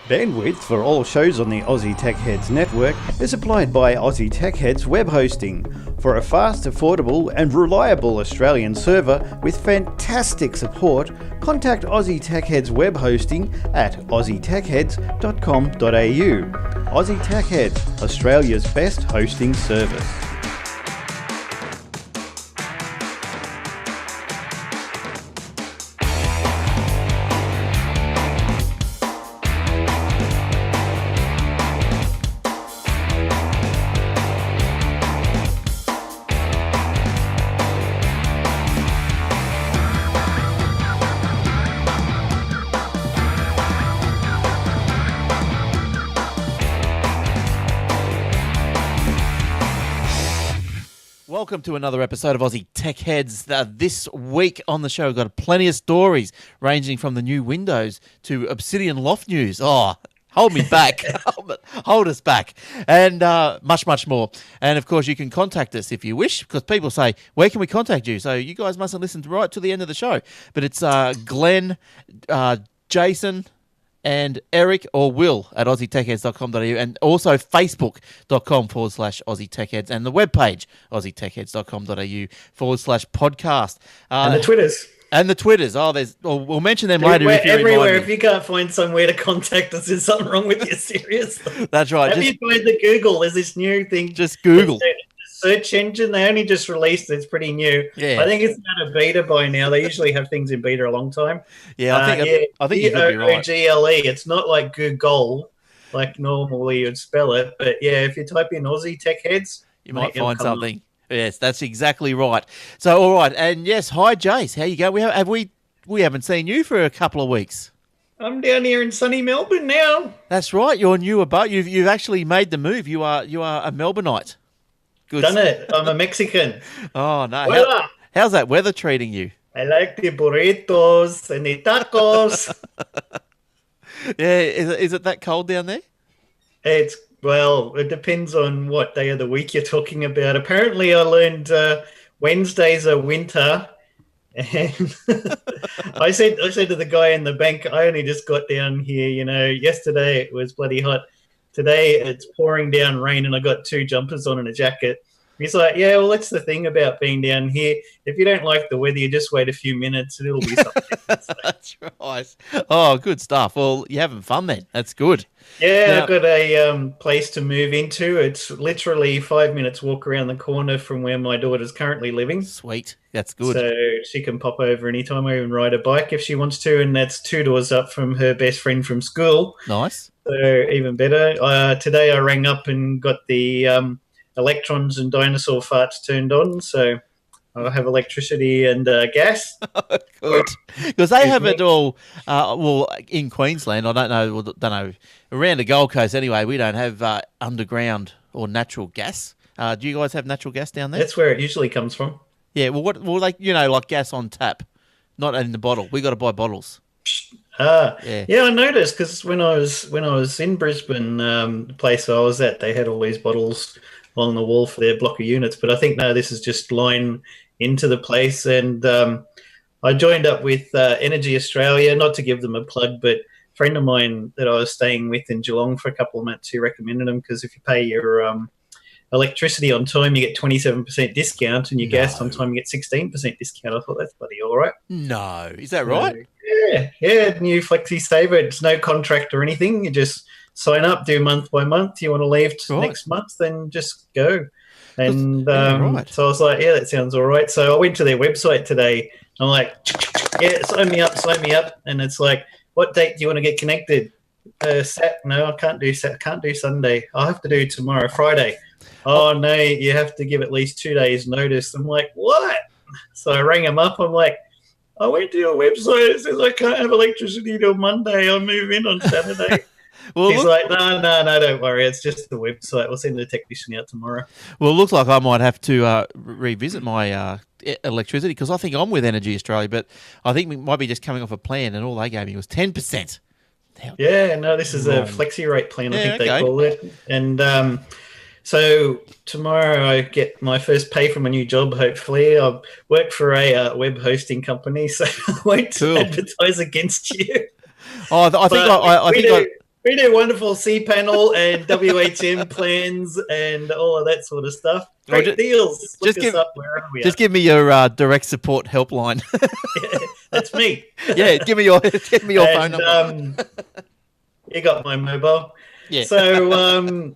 Bandwidth for all shows on the Aussie Tech Heads network is supplied by Aussie Tech Heads Web Hosting. For a fast, affordable and reliable Australian server with fantastic support, contact Aussie Tech Heads Web Hosting at aussietechheads.com.au. Aussie Tech Heads, Australia's best hosting service. Welcome to another episode of Aussie Tech Heads. This week on the show, we've got plenty of stories ranging from the new Windows to Obsidian Loft news. Oh, hold me back. Hold us back. And much, much more. And, of course, you can contact us if you wish, because people say, where can we contact you? So you guys mustn't listen right to the end of the show. But it's Glenn, Jason, and Eric or Will at aussietechheads.com.au, and also facebook.com/aussietechheads, and the webpage aussietechheads.com.au/podcast. And the Twitters. And the Twitters. We'll mention them later. Everywhere. If you can't find somewhere to contact us, there's something wrong with you, seriously. That's right. Have you tried the Google? There's this new thing. Just Google. Search engine, they only just released it. It's pretty new. Yeah. I think it's out of beta by now. They usually have things in beta a long time. Yeah, I think you could be right. Google. It's not like Google, like normally you'd spell it. But yeah, if you type in Aussie Tech Heads, you might find something. Yes, that's exactly right. So, all right. And yes, hi, Jace. How you go? We haven't seen you for a couple of weeks. I'm down here in sunny Melbourne now. That's right. You're new about. You've actually made the move. You are a Melbourneite. Good. Done it. I'm a Mexican. Oh, no. How's that weather treating you? I like the burritos and the tacos. Yeah, is it that cold down there? It depends on what day of the week you're talking about. Apparently, I learned Wednesdays are winter. And I said to the guy in the bank, I only just got down here, yesterday it was bloody hot. Today it's pouring down rain and I got 2 jumpers on and a jacket. He's like, yeah, well, that's the thing about being down here. If you don't like the weather, you just wait a few minutes and it'll be something. That's right. Oh, good stuff. Well, you're having fun then. That's good. Yeah, I've got a place to move into. It's literally 5 minutes walk around the corner from where my daughter's currently living. Sweet. That's good. So she can pop over anytime or even ride a bike if she wants to. And that's 2 doors up from her best friend from school. Nice. So even better. Today I rang up and got the electrons and dinosaur farts turned on. So I have electricity and gas. Good. Because they have it all, in Queensland, I don't know, around the Gold Coast anyway, we don't have underground or natural gas. Do you guys have natural gas down there? That's where it usually comes from. Yeah, like gas on tap, not in the bottle. We got to buy bottles. Yeah, I noticed because when I was in Brisbane, the place I was at, they had all these bottles along the wall for their block of units. But I think no, this is just line into the place. And I joined up with Energy Australia, not to give them a plug, but a friend of mine that I was staying with in Geelong for a couple of months, he recommended them because if you pay your electricity on time, you get 27% discount, and your gas on time, you get 16% discount. I thought that's bloody all right. No, is that right? Yeah, new Flexi Saver. It's no contract or anything. You just sign up, do month by month. You want to leave next month, then just go. And so I was like, yeah, that sounds all right. So I went to their website today. I'm like, yeah, sign me up. And it's like, what date do you want to get connected? No, I can't do Sunday. I'll have to do tomorrow, Friday. Oh, no, you have to give at least 2 days notice. I'm like, what? So I rang him up. I'm like, I went to your website. It says I can't have electricity till Monday. I'll move in on Saturday. He's like, no, don't worry. It's just the website. We'll send a technician out tomorrow. Well, it looks like I might have to revisit my electricity because I think I'm with Energy Australia, but I think we might be just coming off a plan and all they gave me was 10%. Yeah, no, this is a flexi rate plan, I think they call it. And so tomorrow I get my first pay from a new job, hopefully. I work for a web hosting company, so I won't advertise against you. Oh, I think We do wonderful cPanel and WHM plans and all of that sort of stuff. Great deals. Look us up wherever we are. Just give me your direct support helpline. Yeah, that's me. Yeah, give me your phone number. You got my mobile. Yeah. So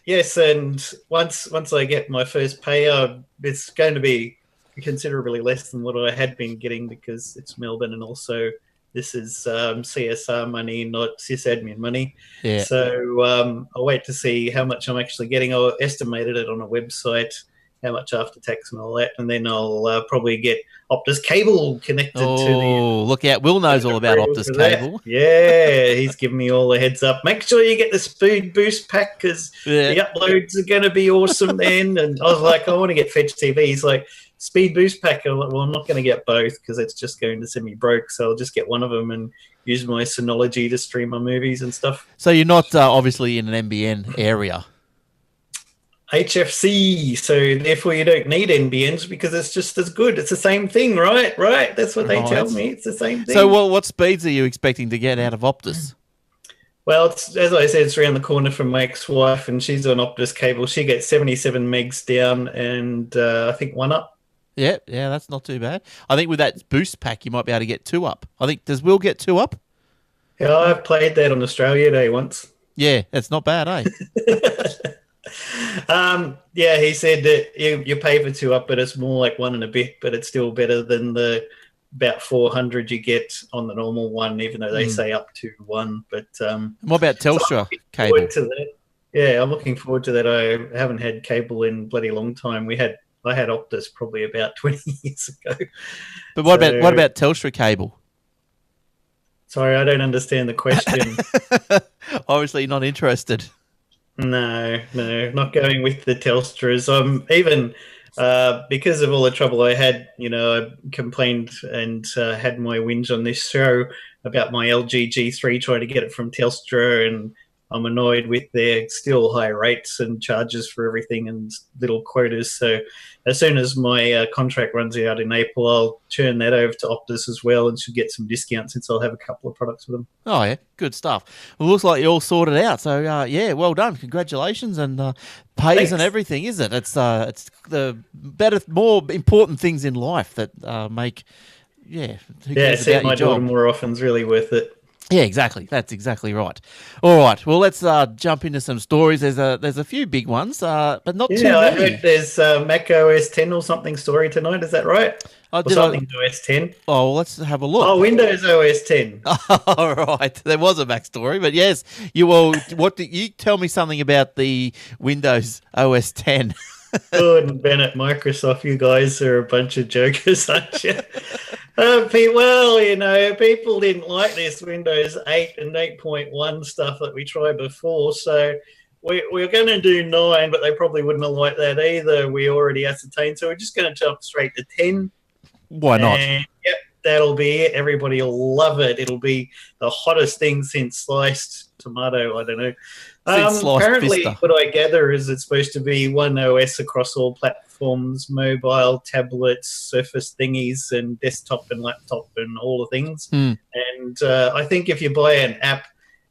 yes, and once I get my first payout, it's going to be considerably less than what I had been getting because it's Melbourne, and also this is CSR money, not sysadmin money. Yeah. So I'll wait to see how much I'm actually getting. I estimated it on a website, how much after tax and all that, and then I'll probably get Optus cable connected to the... Oh, look out. Will knows all about Optus cable. Yeah, he's giving me all the heads up. Make sure you get the speed boost pack because the uploads are going to be awesome then. And I was like, I want to get Fetch TV. He's like, speed boost pack. I'm like, well, I'm not going to get both because it's just going to send me broke. So I'll just get one of them and use my Synology to stream my movies and stuff. So you're not obviously in an NBN area. HFC, so therefore you don't need NBNs because it's just as good. It's the same thing, right? Right, that's what they tell me. It's the same thing. So what speeds are you expecting to get out of Optus? Well, as I said, it's around the corner from my ex-wife, and she's on Optus cable. She gets 77 megs down and I think 1 up. Yeah, that's not too bad. I think with that boost pack, you might be able to get 2 up. I think, does Will get 2 up? Yeah, I've played that on Australia Day once. Yeah, that's not bad, eh? Yeah, he said that you pay for 2 up, but it's more like 1 and a bit, but it's still better than the about 400 you get on the normal one, even though they say up to 1. But what about Telstra cable? Yeah, I'm looking forward to that. I haven't had cable in bloody long time. I had Optus probably about 20 years ago. But what about Telstra cable? Sorry, I don't understand the question. Obviously not interested. No, not going with the Telstras. Even because of all the trouble I had, I complained and had my whinge on this show about my LG G3 trying to get it from Telstra, and I'm annoyed with their still high rates and charges for everything and little quotas. So as soon as my contract runs out in April, I'll turn that over to Optus as well and should get some discounts since I'll have a couple of products with them. Oh, yeah. Good stuff. Well, looks like you all sorted out. So, yeah, well done. Congratulations. And pays Thanks. And everything, is it? It's the better, more important things in life that make, who cares about my your job? daughter more often is really worth it. Yeah, exactly. That's exactly right. All right. Well, let's jump into some stories. There's a few big ones, but not too many. I heard there's Mac OS 10 or something story tonight. Is that right? Or something OS 10. Oh, well, let's have a look. Oh, Windows OS 10. All right. There was a Mac story, but yes, you will. You tell me something about the Windows OS 10? Good, Bennett, Microsoft, you guys are a bunch of jokers, aren't you? People didn't like this Windows 8 and 8.1 stuff that we tried before, so we're going to do 9, but they probably wouldn't have liked that either. We already ascertained, so we're just going to jump straight to 10. Why not? And, yep, that'll be it. Everybody will love it. It'll be the hottest thing since sliced tomato, I don't know. Apparently, what I gather is it's supposed to be one OS across all platforms, mobile, tablets, Surface thingies, and desktop and laptop and all the things. And I think if you buy an app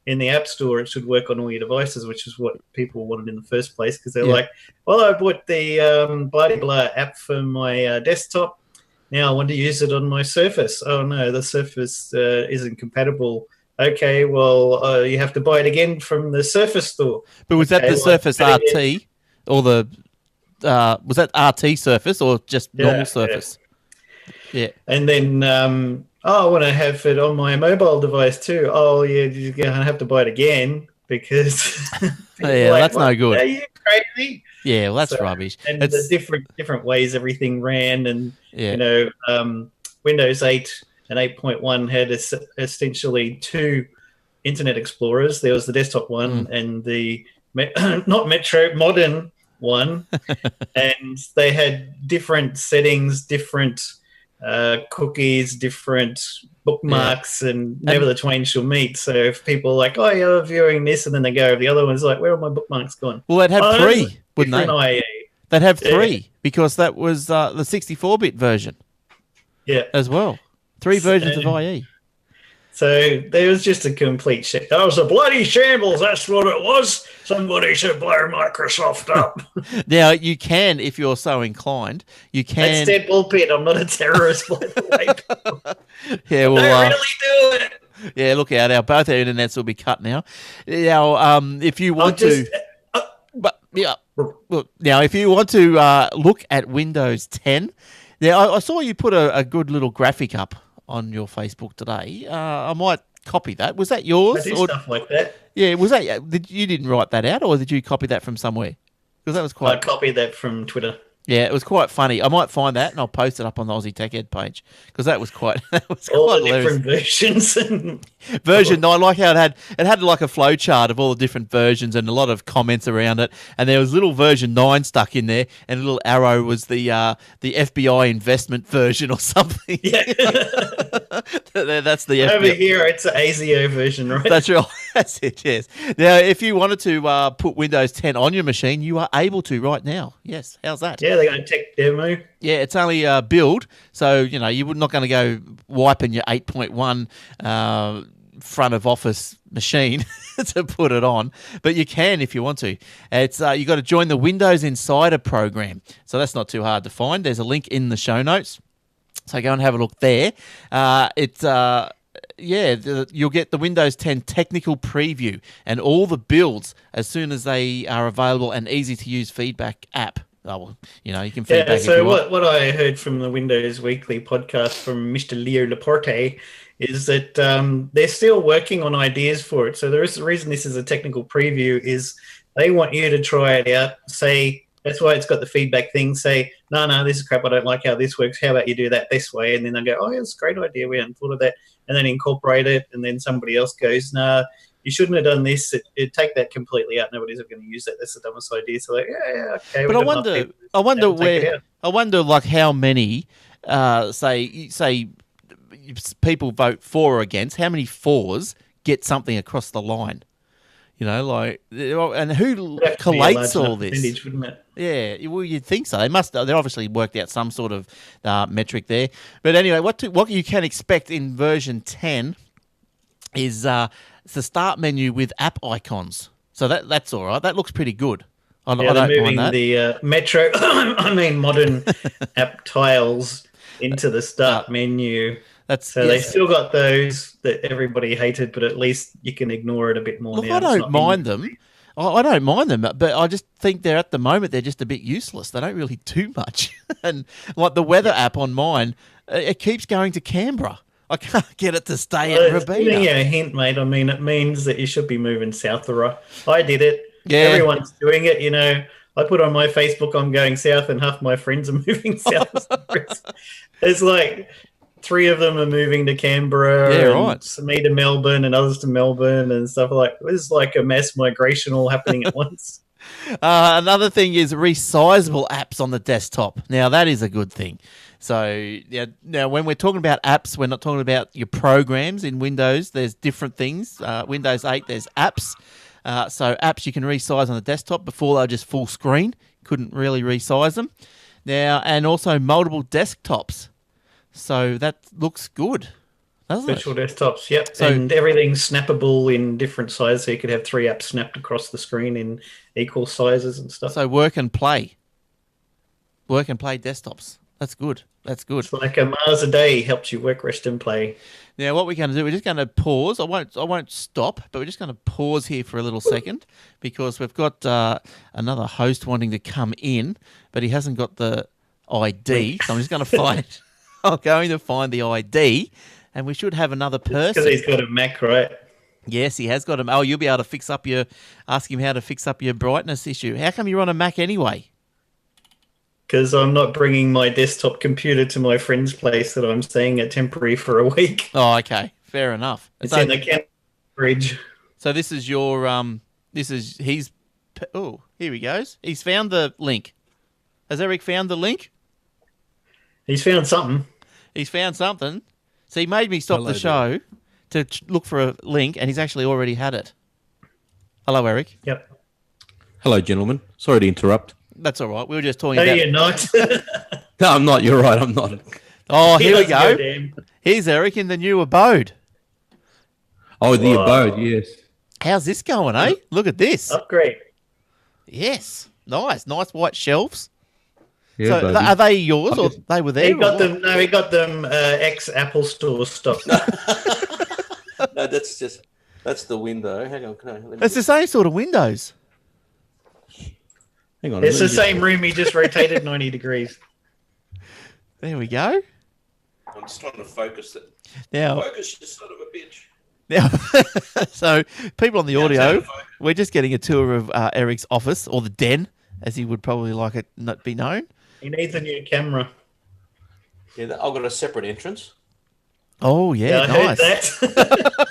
in the App Store, it should work on all your devices, which is what people wanted in the first place, because they're like, well, I bought the blah app for my desktop. Now I want to use it on my Surface. Oh, no, the Surface isn't compatible. Okay, well, you have to buy it again from the Surface store. But was that the Surface RT, or was that RT Surface, or just normal Surface? Yeah. And then, I want to have it on my mobile device too. Oh, yeah, you're going to have to buy it again because... that's no good. Are you crazy? Yeah, well, that's rubbish. And the different ways everything ran, and, Windows 8... and 8.1 had essentially 2 Internet Explorers. There was the desktop one and the not Metro, modern one. And they had different settings, different cookies, different bookmarks, and never the twain shall meet. So if people are like, oh, you're viewing this, and then they go, the other one's like, where are my bookmarks gone? Well, they'd have 3, wouldn't they? IE. They'd have 3 because that was the 64-bit version as well. 3 versions of IE. So there was just a complete shit. That was a bloody shambles. That's what it was. Somebody should blow Microsoft up. Now, you can, if you're so inclined, you can... That's dead bullshit. I'm not a terrorist, by the way. Yeah, well... Don't really do it. Yeah, look out. Both our internets will be cut now. Now, if you want to... But, yeah, look, now, if you want to look at Windows 10... Now, I saw you put a good little graphic up on your Facebook today. I might copy that. Was that yours? I do stuff like that. Yeah, was that... You didn't write that out, or did you copy that from somewhere? Because that was quite... I copied that from Twitter. Yeah, it was quite funny. I might find that and I'll post it up on the Aussie Tech Ed page because that was quite. All quite the different versions. Version 9, like how it had like a flow chart of all the different versions and a lot of comments around it. And there was little version 9 stuck in there, and a little arrow was the FBI investment version or something. Yeah, that's the FBI. Over here. It's the ASIO version, right? That's right. That's it. Yes. Now, if you wanted to put Windows 10 on your machine, you are able to right now. Yes. How's that? Yeah, they got a tech demo. Yeah, it's only a build, so you're not going to go wiping your 8.1 front of office machine to put it on, but you can if you want to. It's you got to join the Windows Insider program, so that's not too hard to find. There's a link in the show notes, so go and have a look there. You'll get the Windows 10 technical preview and all the builds as soon as they are available, and easy to use feedback app. Oh, well, you can feedback. Yeah, so what I heard from the Windows Weekly podcast from Mr. Leo Laporte is that they're still working on ideas for it. So the reason this is a technical preview is they want you to try it out. Say, that's why it's got the feedback thing. Say, no, this is crap. I don't like how this works. How about you do that this way? And then they go, oh, yeah, it's a great idea. We hadn't thought of that. And then incorporate it. And then somebody else goes, nah, you shouldn't have done this. It'd take that completely out. Nobody's ever going to use that. That's the dumbest idea. So like, yeah, okay. But I wonder like how many, say people vote for or against, how many fours get something across the line? And who collates all this? Wouldn't it? Yeah, well, you'd think so. They obviously worked out some sort of metric there. But anyway, what you can expect in version 10 is it's the start menu with app icons. So that's all right. That looks pretty good. I don't moving mind that. The Metro, modern app tiles into the start menu. They still got those that everybody hated, but at least you can ignore it a bit more now. I don't mind them. I don't mind them, but I just think they're just a bit useless. They don't really do much. And like the weather app on mine, it keeps going to Canberra. I can't get it to stay at Rabina. Giving you a hint, mate. I mean, it means that you should be moving south. I did it. Yeah. Everyone's doing it, I put on my Facebook, I'm going south, and half my friends are moving south. There's like 3 of them are moving to Canberra. Yeah, and right. Me to Melbourne and others to Melbourne and stuff like that. It's like a mass migration all happening at once. Another thing is resizable apps on the desktop. Now, that is a good thing. So, now when we're talking about apps, we're not talking about your programs in Windows. There's different things. Windows 8, there's apps. So apps you can resize on the desktop. Before they were just full screen. Couldn't really resize them. Now, and also multiple desktops. So that looks good, doesn't Virtual it? desktops, yep. So, and everything's snappable in different sizes. So you could have 3 apps snapped across the screen in equal sizes and stuff. So work and play desktops. That's good. It's like a Mars a day helps you work, rest, and play. Now, what we're going to do, we're just going to pause. I won't stop, but we're just going to pause here for a little second because we've got another host wanting to come in, but he hasn't got the ID. So I'm just going to find the ID, and we should have another person. Because he's got a Mac, right? Yes, he has got him. Oh, you'll be able to ask him how to fix up your brightness issue. How come you're on a Mac anyway? Because I'm not bringing my desktop computer to my friend's place that I'm staying at temporary for a week. Oh, okay. Fair enough. It's in the Cambridge. So this is your, oh, here he goes. He's found the link. Has Eric found the link? He's found something. So he made me stop the show to look for a link, and he's actually already had it. Hello, Eric. Yep. Hello, gentlemen. Sorry to interrupt. That's all right. We were just talking about... No, you're not. No, I'm not. You're right. I'm not. Oh, here we go. Here's Eric in the new abode. Oh, the Whoa. abode, yes. How's this going, eh? Look at this. Upgrade. Yes. Nice white shelves. Yeah, So baby. are they yours or they were there? He or got what? them. No, he got them ex-Apple Store stock. No, that's the window. Hang on, It's the same sort of windows. hang on. It's the same room. He just rotated 90 degrees. There we go. I'm just trying to focus it. Now, Focus, you son of a bitch. now so people on the audio, we're just getting a tour of Eric's office, or the den, as he would probably like it not be known. He needs a new camera. Yeah, I've got a separate entrance. Oh, yeah, I nice. heard that.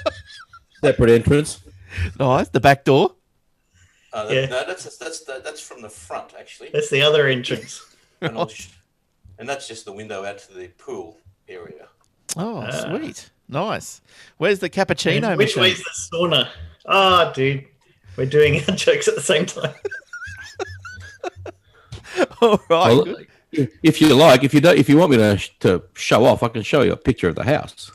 Separate entrance. Nice. The back door. Yeah. No, that's from the front, actually. That's the other entrance. And, and that's just the window out to the pool area. Oh, sweet. Nice. Where's the cappuccino And which machine? way's the sauna? Oh, dude. We're doing our jokes at the same time. All right. Well, good. if you like, if you want me to show off, I can show you a picture of the house.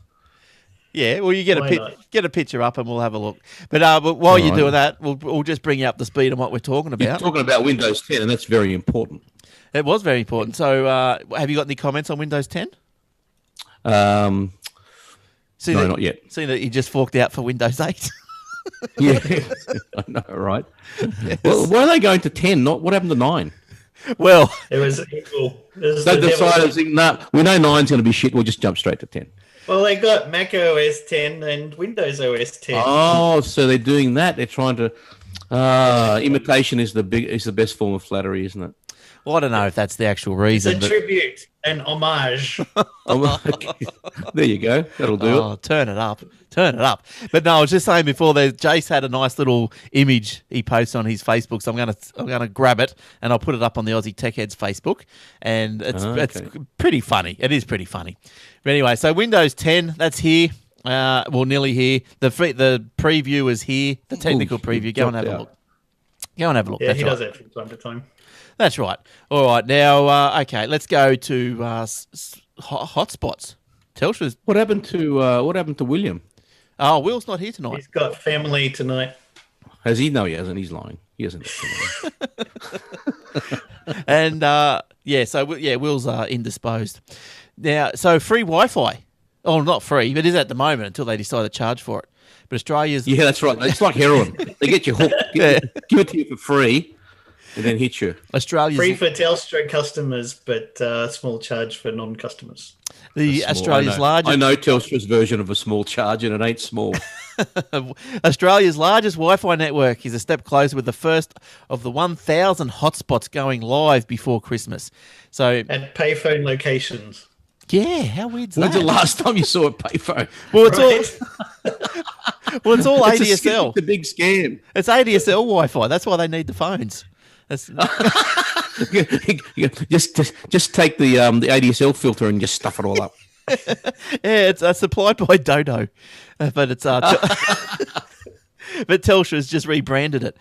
Yeah, well, you get Why not? get a picture up and we'll have a look. But while you're right. doing that, we'll just bring you up to speed on what we're talking You're about. talking about Windows 10, and that's very important. It was very important. So have you got any comments on Windows 10? See No, that, not yet. Seeing that you just forked out for Windows 8. Yeah, I know, right? Well, why are they going to 10? Not what happened to 9? Well, It was evil. It was They the devil. decided, nah, we know 9's going to be shit. We'll just jump straight to 10. Well, they got Mac OS 10 and Windows OS 10. Oh, so they're doing that. They're trying to. Imitation is the best form of flattery, isn't it? well, I don't know if that's the actual It's reason. a but- tribute, an homage. There you go. That'll do Oh, turn it up. Turn it up. But no, I was just saying before Jace had a nice little image he posted on his Facebook, so I'm gonna grab it and I'll put it up on the Aussie Tech Heads Facebook. And it's pretty funny. It is pretty funny. But anyway, so Windows 10, that's here. Well, nearly here. The preview is here. The technical preview. Go and have a look. Go and have a look. Yeah, That's he right. does it from time to time. That's right. All right. Now, okay, let's go to hotspots. Telstra's. What happened to William? Oh, Will's not here tonight. He's got family tonight. Has he? No, he hasn't. He's lying. He hasn't. And Will's indisposed. Now, so free Wi-Fi. Oh, not free, but it is at the moment until they decide to charge for it. But Australia's Yeah, that's right. It's like heroin. They get you hooked. Give it to you for free, and then hit you. Australia's Free for Telstra customers, but small charge for non-customers. Australia's largest I know Telstra's version of a small charge, and it ain't small. Australia's largest Wi-Fi network is a step closer with the first of the 1,000 hotspots going live before Christmas. So, At payphone locations. yeah, how weird's When's the that? last time you saw a payphone? Well, it's Right? all It's ADSL. a big scam. It's ADSL Wi-Fi. That's why they need the phones. That's, just take the ADSL filter and just stuff it all up. yeah, it's supplied by Dodo, but it's but Telstra's just rebranded it.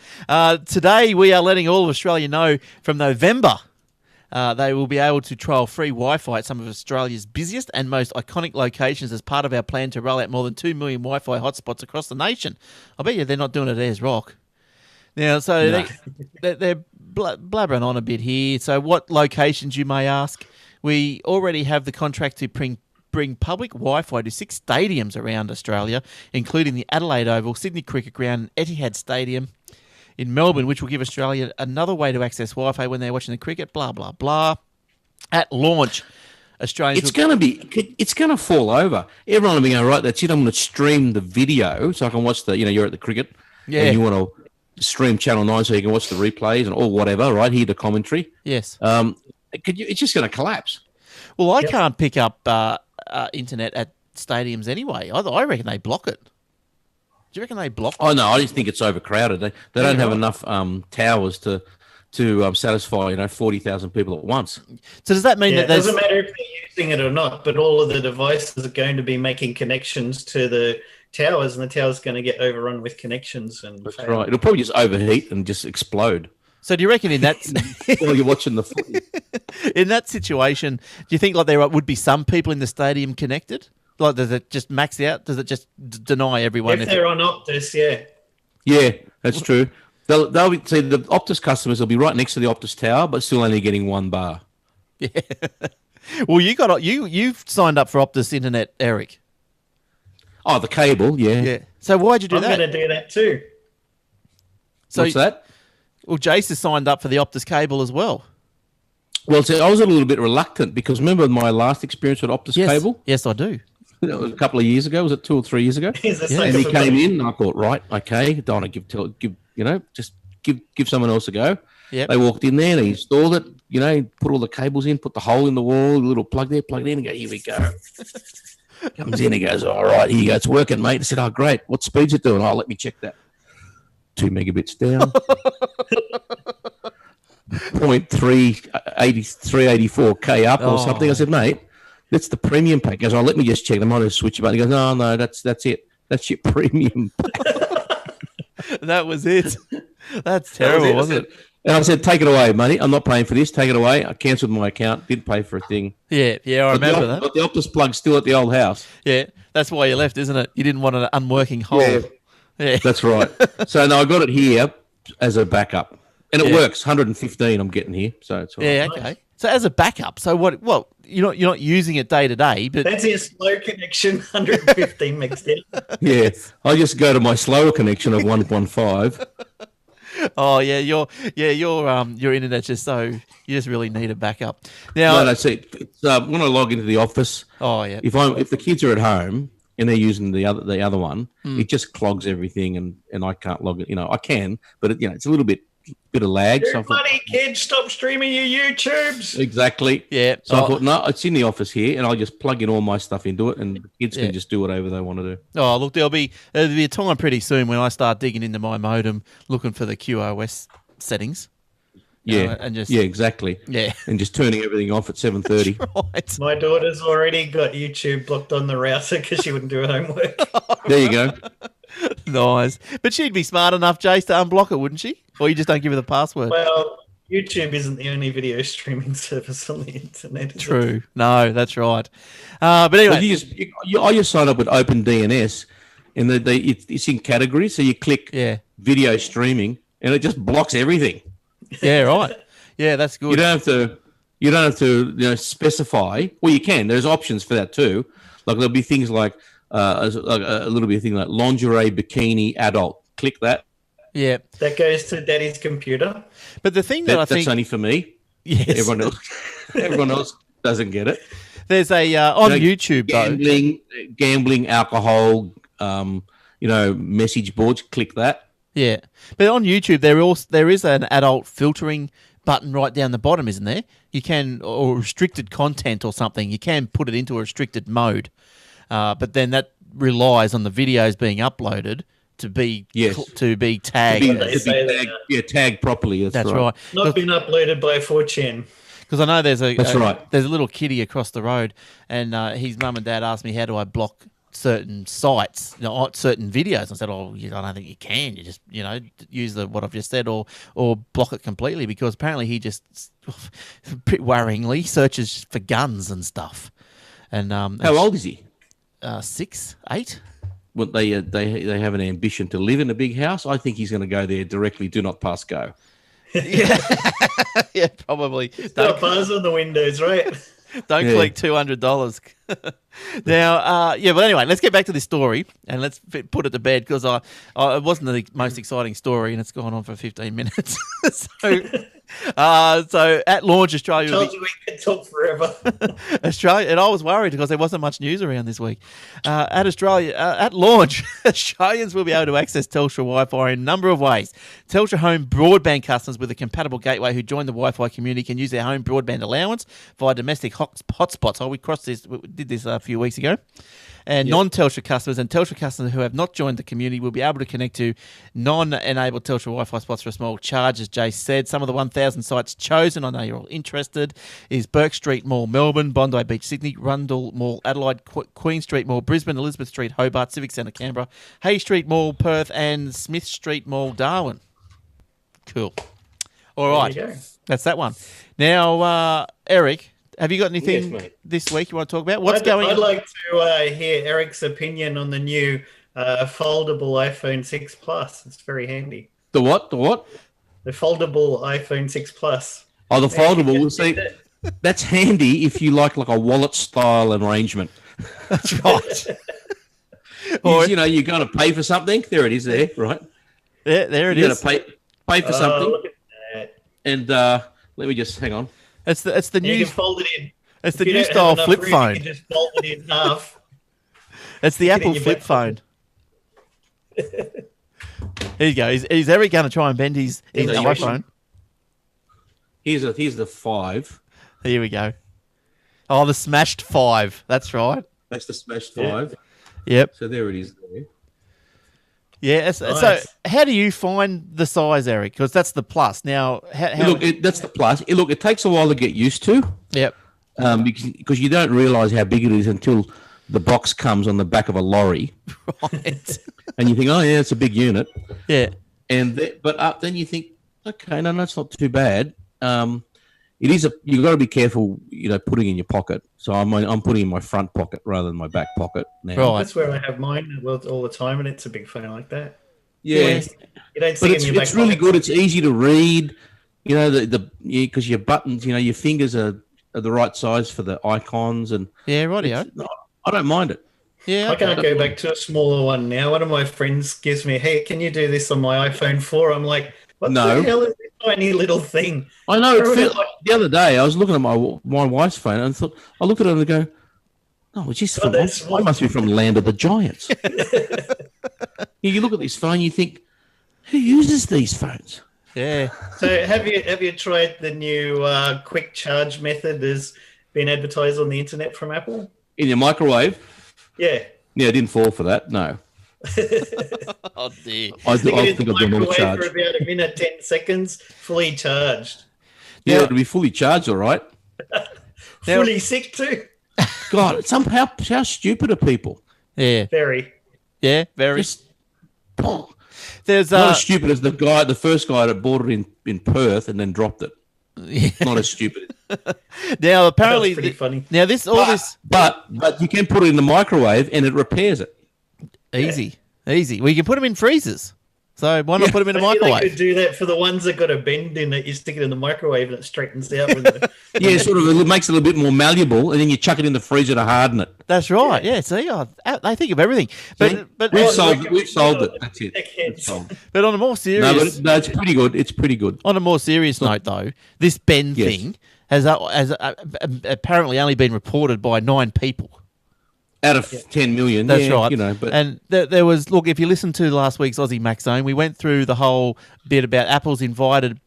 Today, we are letting all of Australia know from November. They will be able to trial free Wi-Fi at some of Australia's busiest and most iconic locations as part of our plan to roll out more than 2 million Wi-Fi hotspots across the nation. I bet you they're not doing it at Ayers Rock. Now, so they're blabbering on a bit here. So what locations, you may ask? We already have the contract to bring public Wi-Fi to 6 stadiums around Australia, including the Adelaide Oval, Sydney Cricket Ground, Etihad Stadium in Melbourne, which will give Australia another way to access Wi-Fi when they're watching the cricket, blah, blah, blah. At launch, Australians... It's going to fall over. Everyone will be going, right, that's it. I'm going to stream the video so I can watch you're at the cricket. Yeah. And you want to stream Channel 9 so you can watch the replays and or whatever, right? Hear the commentary. Yes. It's just going to collapse. Well, I can't pick up internet at stadiums anyway. I reckon they block it. Do you reckon they block it? Oh, no, I just think it's overcrowded. They don't have enough towers to satisfy 40,000 people at once. So does that mean Yeah, that it there's... doesn't matter if they're using it or not, but all of the devices are going to be making connections to the towers, and the tower's going to get overrun with connections. And That's right. It'll probably just overheat and just explode So do you reckon in that while you're watching the footy. in that situation, do you think like there would be some people in the stadium connected? Like, does it just max out? Does it just deny everyone? If they're on Optus, yeah. Yeah, that's true. They'll be, see, the Optus customers will be right next to the Optus tower, but still only getting 1 bar. Yeah. Well, you've signed up for Optus Internet, Eric. Oh, the cable, yeah. Yeah. So why'd you do that? I'm going to do that too. So, What's that? Well, Jace has signed up for the Optus cable as well. Well, see, I was a little bit reluctant because remember my last experience with Optus cable? Yes, I do. That was a couple of years ago. Was it 2 or 3 years ago? And he came in, and I thought, right, okay, don't want to give just give someone else a go. Yep. They walked in there, they installed it, put all the cables in, put the hole in the wall, a little plug there, plug it in, and go, here we go. Comes in, he goes, all right, here you go, it's working, mate. I said, oh, great. What speed's it doing? Oh, let me check that. 2 megabits down. 0.384K up or something. I said, mate, that's the premium pack. He goes, oh, let me just check. I might have switched it back. He goes, no, that's it. That's your premium pack. That was it. That's terrible, wasn't it? And I said, take it away, money. I'm not paying for this. Take it away. I cancelled my account. Didn't pay for a thing. Yeah, I remember that. But the Optus plug's still at the old house. Yeah, that's why you left, isn't it? You didn't want an unworking hole. Yeah. That's right. So, no, I got it here as a backup. And it works. 115 I'm getting here. So, it's all right. Yeah, okay. So, as a backup, so what? Well, you're not using it day to day, but that's your slow connection, 115 megs down. Yeah, I just go to my slower connection of 1.15. Oh yeah, your internet's just so you just really need a backup. Now, no, see, it's, when I log into the office, if the kids are at home and they're using the other one, it just clogs everything, and I can't log it. I can, but it's a little bit of lag. So bloody kids, stop streaming your YouTubes. Exactly. Yeah. So I thought, no, it's in the office here, and I'll just plug in all my stuff into it, and the kids can just do whatever they want to do. Oh, look, there'll be a time pretty soon when I start digging into my modem, looking for the QoS settings. Yeah, exactly. Yeah, and just turning everything off at 7:30. Right. My daughter's already got YouTube blocked on the router because she wouldn't do her homework. There you go. Nice, but she'd be smart enough, Jace, to unblock it, wouldn't she? Or you just don't give her the password? Well, YouTube isn't the only video streaming service on the internet. True. No, that's right. But anyway, well, I just sign up with OpenDNS, and it's in categories. So you click video streaming, and it just blocks everything. Yeah, right. Yeah, that's good. You don't have to specify. Well, you can. There's options for that too. Like there'll be things like a little bit of thing like lingerie, bikini, adult. Click that. Yeah, that goes to Daddy's computer. But the thing that's only for me. Yes, everyone else doesn't get it. There's a on YouTube gambling, alcohol, message boards. Click that. Yeah, but on YouTube there is an adult filtering button right down the bottom, isn't there? You can, or restricted content or something. You can put it into a restricted mode, but then that relies on the videos being uploaded to be tagged. Tagged properly. That's right. Not been uploaded by 4chan. Because I know there's right. There's a little kiddie across the road, and his mum and dad asked me, how do I block certain sites, certain videos? I said, I don't think you can. You just, use what I've just said, or block it completely, because apparently he just, pretty worryingly, searches for guns and stuff. And how old is he? 6, 8. Well, they have an ambition to live in a big house. I think he's going to go there directly. Do not pass go. Yeah, probably. Don't buzz on the windows, right? Don't click $200. Now, but anyway, let's get back to this story and let's put it to bed, because it wasn't the most exciting story, and it's gone on for 15 minutes. So at launch, Australia. Told you we could talk forever. Australia, and I was worried because there wasn't much news around this week. At launch, Australians will be able to access Telstra Wi-Fi in a number of ways. Telstra home broadband customers with a compatible gateway who join the Wi-Fi community can use their home broadband allowance via domestic hotspots. We did this a few weeks ago. And non-Telstra customers and Telstra customers who have not joined the community will be able to connect to non-enabled Telstra Wi-Fi spots for a small charge, as Jace said. Some of the 1,000 sites chosen, I know you're all interested, is Burke Street Mall, Melbourne, Bondi Beach, Sydney, Rundle Mall, Adelaide, Queen Street Mall, Brisbane, Elizabeth Street, Hobart, Civic Centre, Canberra, Hay Street Mall, Perth, and Smith Street Mall, Darwin. Cool. All right. There you go. That's that one. Now, Eric, have you got anything Yes, mate. this week you want to talk about? I'd like to hear Eric's opinion on the new foldable iPhone 6 Plus. It's very handy. The what? The what? The foldable iPhone 6 Plus. Oh, the foldable. See, that's handy if you like a wallet style arrangement. That's right. You know, you're going to pay for something. There it is. There, right? Yeah, there it you're is. Going to pay for something. Look at that. And let me just hang on. It's the new. You can fold it in. It's the If you new don't style have enough flip room, phone. You can just fold it in half. It's the Stick it in Apple your flip back phone. Here you go. Is Eric going to try and bend his iPhone? Here's the 5. Here we go. Oh, the smashed 5. That's right. That's the smashed 5. Yep. So there it is. There. Yeah. Nice. So, how do you find the size, Eric? Because that's the plus. Now, That's the plus. It takes a while to get used to. Yep. Because you don't realise how big it is until the box comes on the back of a lorry, Right. and you think, oh yeah, it's a big unit. Yeah. But then you think, okay, no, that's not too bad. It is you've got to be careful, putting in your pocket. So I'm putting in my front pocket rather than my back pocket now. Right. That's where I have mine all the time, and it's a big phone like that. Yeah. You don't But see it in your back it's really pocket. good. It's easy to read. Because your buttons, your fingers are the right size for the icons, and Yeah. Rightio. I don't mind it. Yeah. I can't go back to a smaller one now. One of my friends gives me, "Hey, can you do this on my iPhone 4?" I'm like, "What No. the hell is this tiny little thing?" I know. Throw it The other day, I was looking at my wife's phone and I looked at it and go, "Oh, it's just I must be from the land of the giants." You look at this phone, you think, "Who uses these phones?" Yeah. So have you tried the new quick charge method that's been advertised on the internet from Apple? In your microwave? Yeah. Yeah, I didn't fall for that. No, Oh dear. I Stick it in think the I've done all microwave charge. for about a minute, 10 seconds, fully charged. Yeah, it'll be fully charged, all right. Now- Fully sick too. God, how stupid are people? Yeah. Very. Yeah. Very. Just There's not as stupid as the first guy that bought it in Perth and then dropped it. Not as stupid. now apparently That's pretty funny. now this But you can put it in the microwave and it repairs it. easy. Well, you can put them in freezers. So why not put them in a Maybe microwave? They could do that for the ones that got a bend in it. You stick it in the microwave and it straightens out. When Yeah, sort of. It makes it a little bit more malleable, and then you chuck it in the freezer to harden it. That's right. Yeah. See, they think of everything. See? But We've solved it. That's it. Dickheads. It's solved. but on a more No, serious but it's pretty good. It's pretty good. on a more serious note, though, this bend Yes. thing has apparently only been reported by 9 people. Out of 10 million, That's yeah, right. But and there was, look, if you listen to last week's Aussie Mac Zone, we went through the whole bit about Apple's invited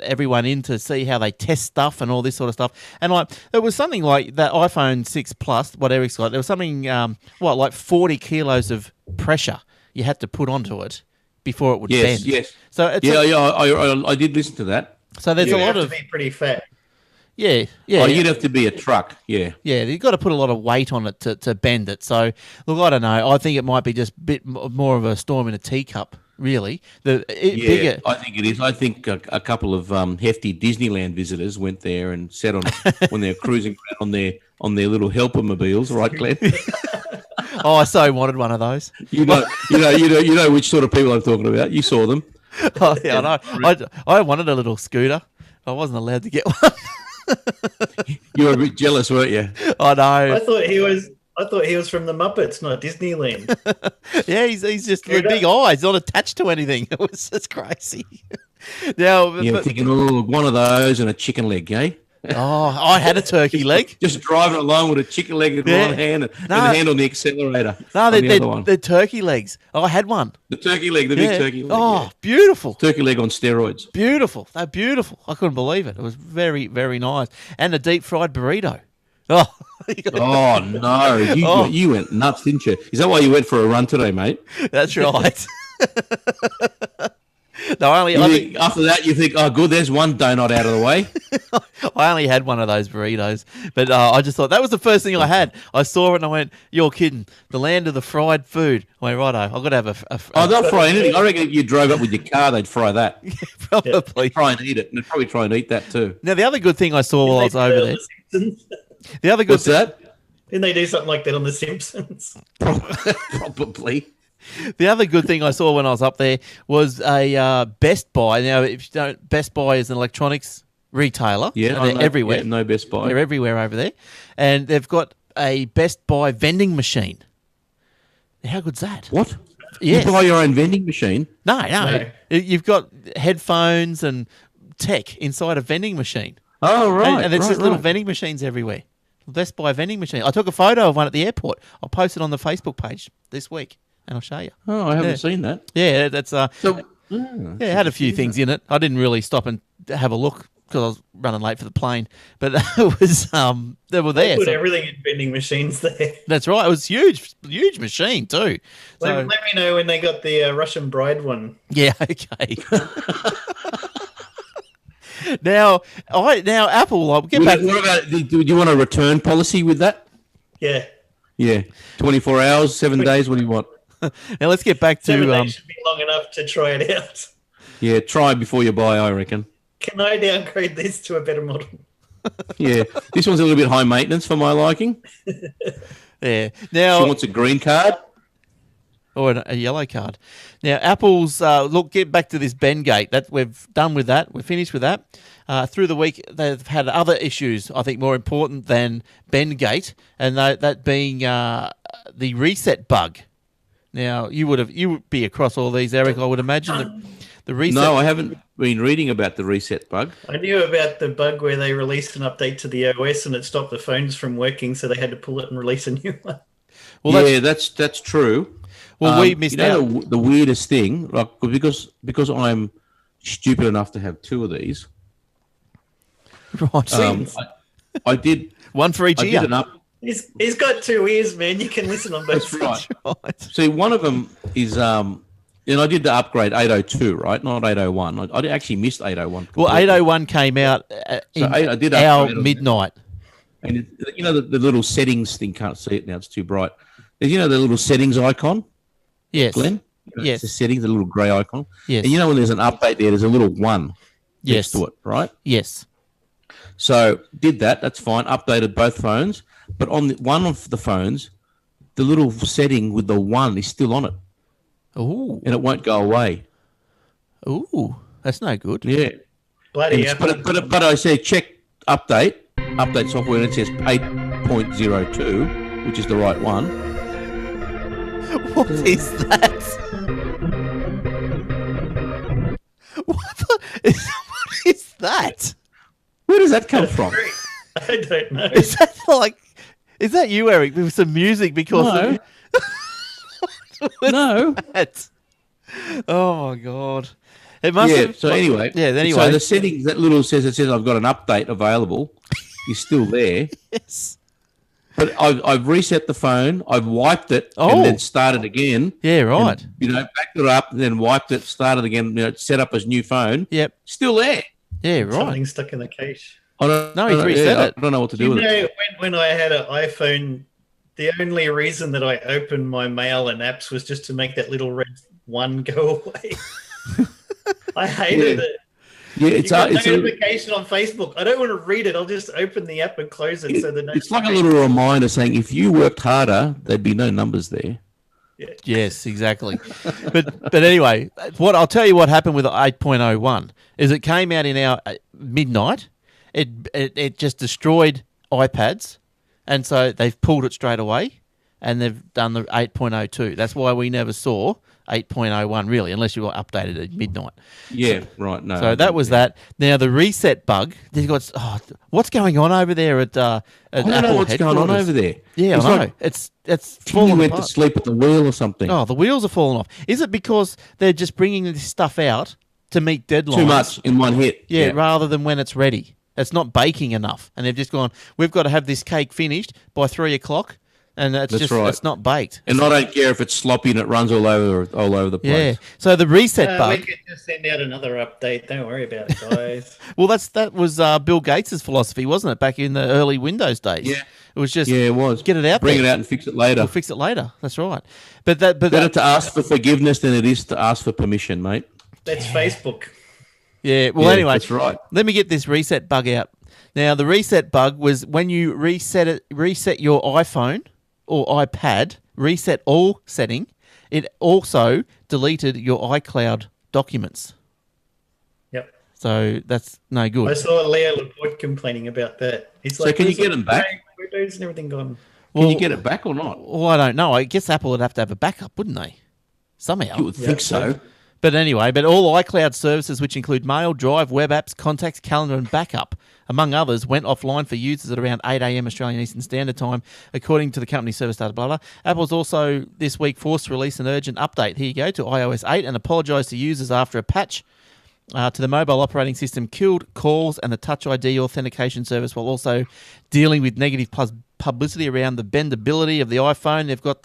everyone in to see how they test stuff and all this sort of stuff. And there was something like that iPhone 6 Plus, what Eric's got, there was something, like 40 kilos of pressure you had to put onto it before it would bend. Yes. So it's I did listen to that. so there's You a lot have to of, be pretty fat. yeah. You'd have to be a truck. Yeah. Yeah, you've got to put a lot of weight on it to bend it. So, look, I don't know. I think it might be just a bit more of a storm in a teacup, really. Bigger. I think it is. I think a couple of hefty Disneyland visitors went there and sat on when they're cruising around on their little helper mobiles, right, Glenn? Oh, I so wanted one of those. You know which sort of people I'm talking about. You saw them. Oh, yeah, I know. I wanted a little scooter. I wasn't allowed to get one. You were a bit jealous, weren't you? I know. I thought he was from the Muppets, not Disneyland. Yeah, he's just with big eyes, not attached to anything. It's crazy. Now, You're thinking, oh, one of those and a chicken leg, eh? I had a turkey leg. Just driving along with a chicken leg in one hand and the hand on the accelerator. No, on the other one. they're turkey legs. I had one. The turkey leg, the big turkey leg. Oh, yeah. beautiful. Turkey leg on steroids. Beautiful. They're beautiful. I couldn't believe it. It was very, very nice. And a deep fried burrito. Oh, Oh, no. You went nuts, didn't you? Is that why you went for a run today, mate? that's right. No, After that, you think, oh, good, there's one donut out of the way. I only had one of those burritos, but I just thought that was the first thing I had. I saw it and I went, "You're kidding! The land of the fried food." I went, "Righto, I've got to have Oh, they'll fry anything. I reckon if you drove up with your car, they'd fry that. probably." Try and eat it. And they'd probably try and eat that too. Now, the other good thing I saw while I was over there, Simpsons? The other good What's that? Didn't they do something like that on The Simpsons? Probably. The other good thing I saw when I was up there was a Best Buy. Now, if you don't, Best Buy is an electronics retailer. Yeah, so they're everywhere. Yeah, no Best Buy. They're everywhere over there, and they've got a Best Buy vending machine. How good's that? What? Yes. You buy your own vending machine? No. You've got headphones and tech inside a vending machine. Oh, right. And there's right, just little right. vending machines everywhere. Best Buy vending machine. I took a photo of one at the airport. I'll post it on the Facebook page this week, and I'll show you. Oh, I haven't seen that. Yeah, that's So, it had a few things in it. I didn't really stop and have a look because I was running late for the plane, but it was they were there. They put so- everything in vending machines there. That's right. It was huge machine too. So Let me know when they got the Russian bride one. yeah, okay. Now Apple. I'll get back. What about? Do you want a return policy with that? Yeah. Yeah, 24 hours, 7 days. What do you want? Now let's get back 7 to days should be long enough to try it out. Yeah, try before you buy. I reckon. Can I downgrade this to a better model? Yeah, this one's a little bit high maintenance for my liking. yeah. She Now wants a green card. or a yellow card. Now Apple's look. Get back to this Bengate. That we've done with that. We're finished with that. Through the week, they've had other issues. I think more important than Bengate, and that being the reset bug. Now you would be across all these, Eric. I would imagine the reset. No, I haven't been reading about the reset bug. I knew about the bug where they released an update to the OS and it stopped the phones from working, so they had to pull it and release a new one. Well, Yeah, that's true. well, we missed out. The weirdest thing, like because I'm stupid enough to have two of these. Right. I did. One for each I ear. did an up. He's got two ears, man. You can listen on both. That's right. Right. See, one of them is and I did the upgrade 802, right? Not 801. I actually missed 801. Well, completely. 801 came out in I did our upgrade on midnight. And the little settings thing, can't see it now, it's too bright. There's the little settings icon, Yes. Glenn? Yes. The settings, the little grey icon. Yes. And when there's an update there's a little one Yes. next to it, right? Yes. So did that, that's fine, updated both phones. But on one of the phones, the little setting with the one is still on it Ooh. and it won't go away. Ooh. That's no good. Yeah. Bloody And Apple. but I said check update software, and it says 8.02, which is the right one. What is that? What is that? Where does that come from? I don't know. Is that you, Eric, with some music because No. that? Oh my god. It must Yeah, have, so anyway. Yeah, anyway. So the settings, that little says I've got an update available, is still there. Yes. But I've reset the phone, I've wiped it, Oh. and then started again. Yeah, right. And, backed it up, then wiped it, started again, set up as new phone. Yep. Still there. Yeah, right. Something stuck in the cache. I don't, No, he's reset it. I don't know what to do You with it. know, when I had an iPhone, the only reason that I opened my mail and apps was just to make that little red one go away. I hated it. Yeah, You it's got it's a, notification on Facebook. I don't want to read it. I'll just open the app and close it. So the it's like a little reminder saying if you worked harder, there'd be no numbers there. Yes, exactly. but anyway, I'll tell you what happened with 8.01 is it came out in our midnight. It just destroyed iPads, and so they've pulled it straight away, and they've done the 8.02. That's why we never saw 8.01 really, unless you were updated at midnight. Yeah, right. No. So that was that. Now the reset bug. They've got what's going on over there at I don't Apple know what's going on headquarters? over there. Yeah, It's I know. like It's you falling went apart. to sleep at the wheel or something. Oh, the wheels are falling off. Is it because they're just bringing this stuff out to meet deadlines? Too much in one hit. Yeah, rather than when it's ready. It's not baking enough. And they've just gone, we've got to have this cake finished by 3 o'clock. And That's right. it's not baked. And I don't care if it's sloppy and it runs all over the place. Yeah. So the reset we bug. could just send out another update. Don't worry about it, guys. Well, that was Bill Gates' philosophy, wasn't it? Back in the early Windows days. Yeah. It was just Yeah, it was. get it out Bring there. it out and fix it later. We'll fix it later. That's right. But Better to ask for forgiveness than it is to ask for permission, mate. That's Facebook. yeah. Well, Yeah, anyway, that's right. let me get this reset bug out. Now, the reset bug was when you reset your iPhone or iPad, reset all setting, it also deleted your iCloud documents. Yep. So that's no good. I saw Leo Laporte complaining about that. He's So like, can you get them back? Photos and everything gone. Can you get it back or not? Well, I don't know. I guess Apple would have to have a backup, wouldn't they? Somehow. You would think so. But anyway, all iCloud services, which include Mail, Drive, Web apps, Contacts, Calendar, and Backup, among others, went offline for users at around 8 a.m. Australian Eastern Standard Time, according to the company service data, blah, blah. Apple's also this week forced to release an urgent update, here you go, to iOS 8 and apologised to users after a patch to the mobile operating system killed calls and the Touch ID authentication service, while also dealing with negative publicity around the bendability of the iPhone. They've got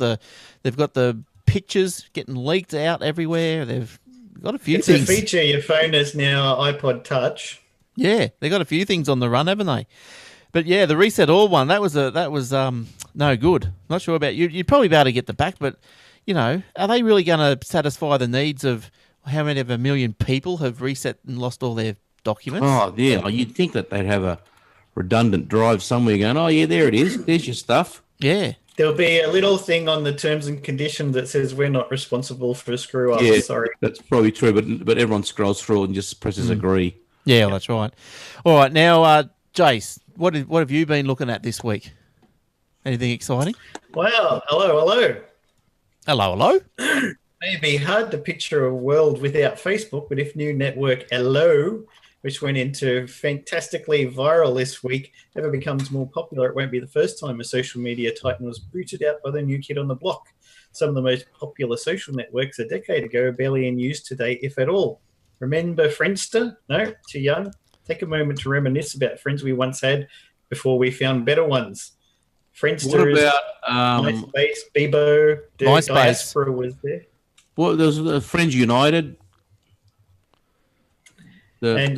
the pictures getting leaked out everywhere. They've got a few things. It's a feature. Your phone is now iPod Touch. Yeah, they got a few things on the run, haven't they? But yeah, the reset all one that was no good. Not sure about you. You'd probably be able to get the back, but are they really going to satisfy the needs of how many of a million people have reset and lost all their documents? Oh yeah, you'd think that they'd have a redundant drive somewhere going, oh yeah, there it is. There's your stuff. Yeah. There'll be a little thing on the terms and conditions that says we're not responsible for a screw up. Yeah, sorry. That's probably true, but everyone scrolls through it and just presses agree. Yeah, well, that's right. All right, now, Jace, what have you been looking at this week? Anything exciting? Well, hello. Hello. May be hard to picture a world without Facebook, but if new network Hello, which went into fantastically viral this week, ever becomes more popular, it won't be the first time a social media titan was booted out by the new kid on the block. Some of the most popular social networks a decade ago are barely in use today, if at all. Remember Friendster? No? Too young? Take a moment to reminisce about friends we once had before we found better ones. Friendster What about MySpace, Bebo, MySpace. Diaspora was there. Well, there was Friends United. It's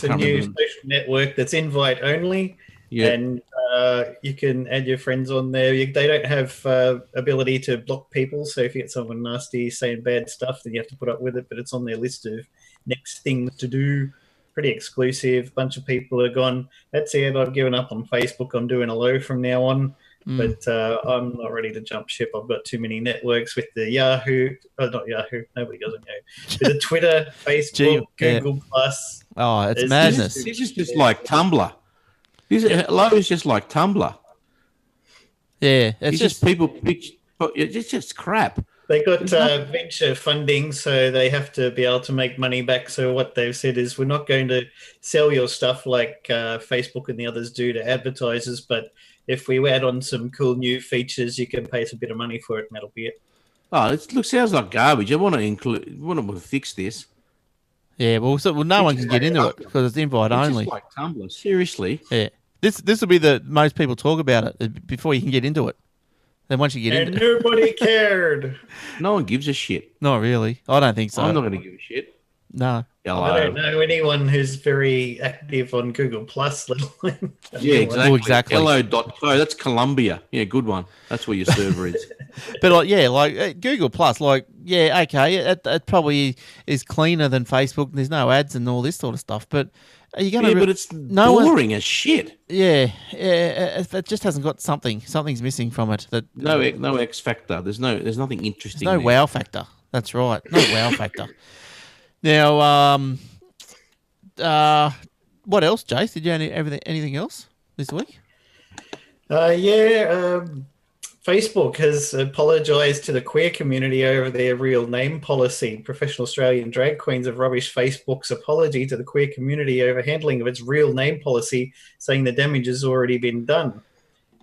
a new social network that's invite only, and you can add your friends on there. They don't have ability to block people, so if you get someone nasty saying bad stuff, then you have to put up with it, but it's on their list of next things to do. Pretty exclusive. Bunch of people are gone, that's it, I've given up on Facebook, I'm doing Hello from now on. But I'm not ready to jump ship. I've got too many networks with the Yahoo. Oh, not Yahoo. Nobody goes on Yahoo. With the Twitter, Facebook, Google Plus. Oh, it's madness. This is just like Tumblr. Hello is just like Tumblr. Yeah, it's just people. It's just crap. They got venture funding, so they have to be able to make money back. So what they've said is, we're not going to sell your stuff like Facebook and the others do to advertisers, but if we add on some cool new features, you can pay us a bit of money for it, and that'll be it. Oh, sounds like garbage. I want to fix this. Yeah, well, no one can get into it because it's invite only. It's just like Tumblr. Seriously. Yeah, this will be the most people talk about it before you can get into it. Then once you get into it, nobody cared. No one gives a shit. Not really. I don't think so. I'm not going to give a shit. No. Hello. I don't know anyone who's very active on Google Plus. Yeah, exactly. Well, exactly. Hello.co. That's Columbia. Yeah, good one. That's where your server is. But Google Plus, okay, it probably is cleaner than Facebook. There's no ads and all this sort of stuff. But are you going to? But it's boring as shit. Yeah, it just hasn't got something. Something's missing from it. That no X factor. There's nothing interesting. There's no wow factor. That's right. No wow factor. Now, what else, Jace? Did you have anything else this week? Facebook has apologised to the queer community over their real name policy. Professional Australian drag queens have rubbished Facebook's apology to the queer community over handling of its real name policy, saying the damage has already been done.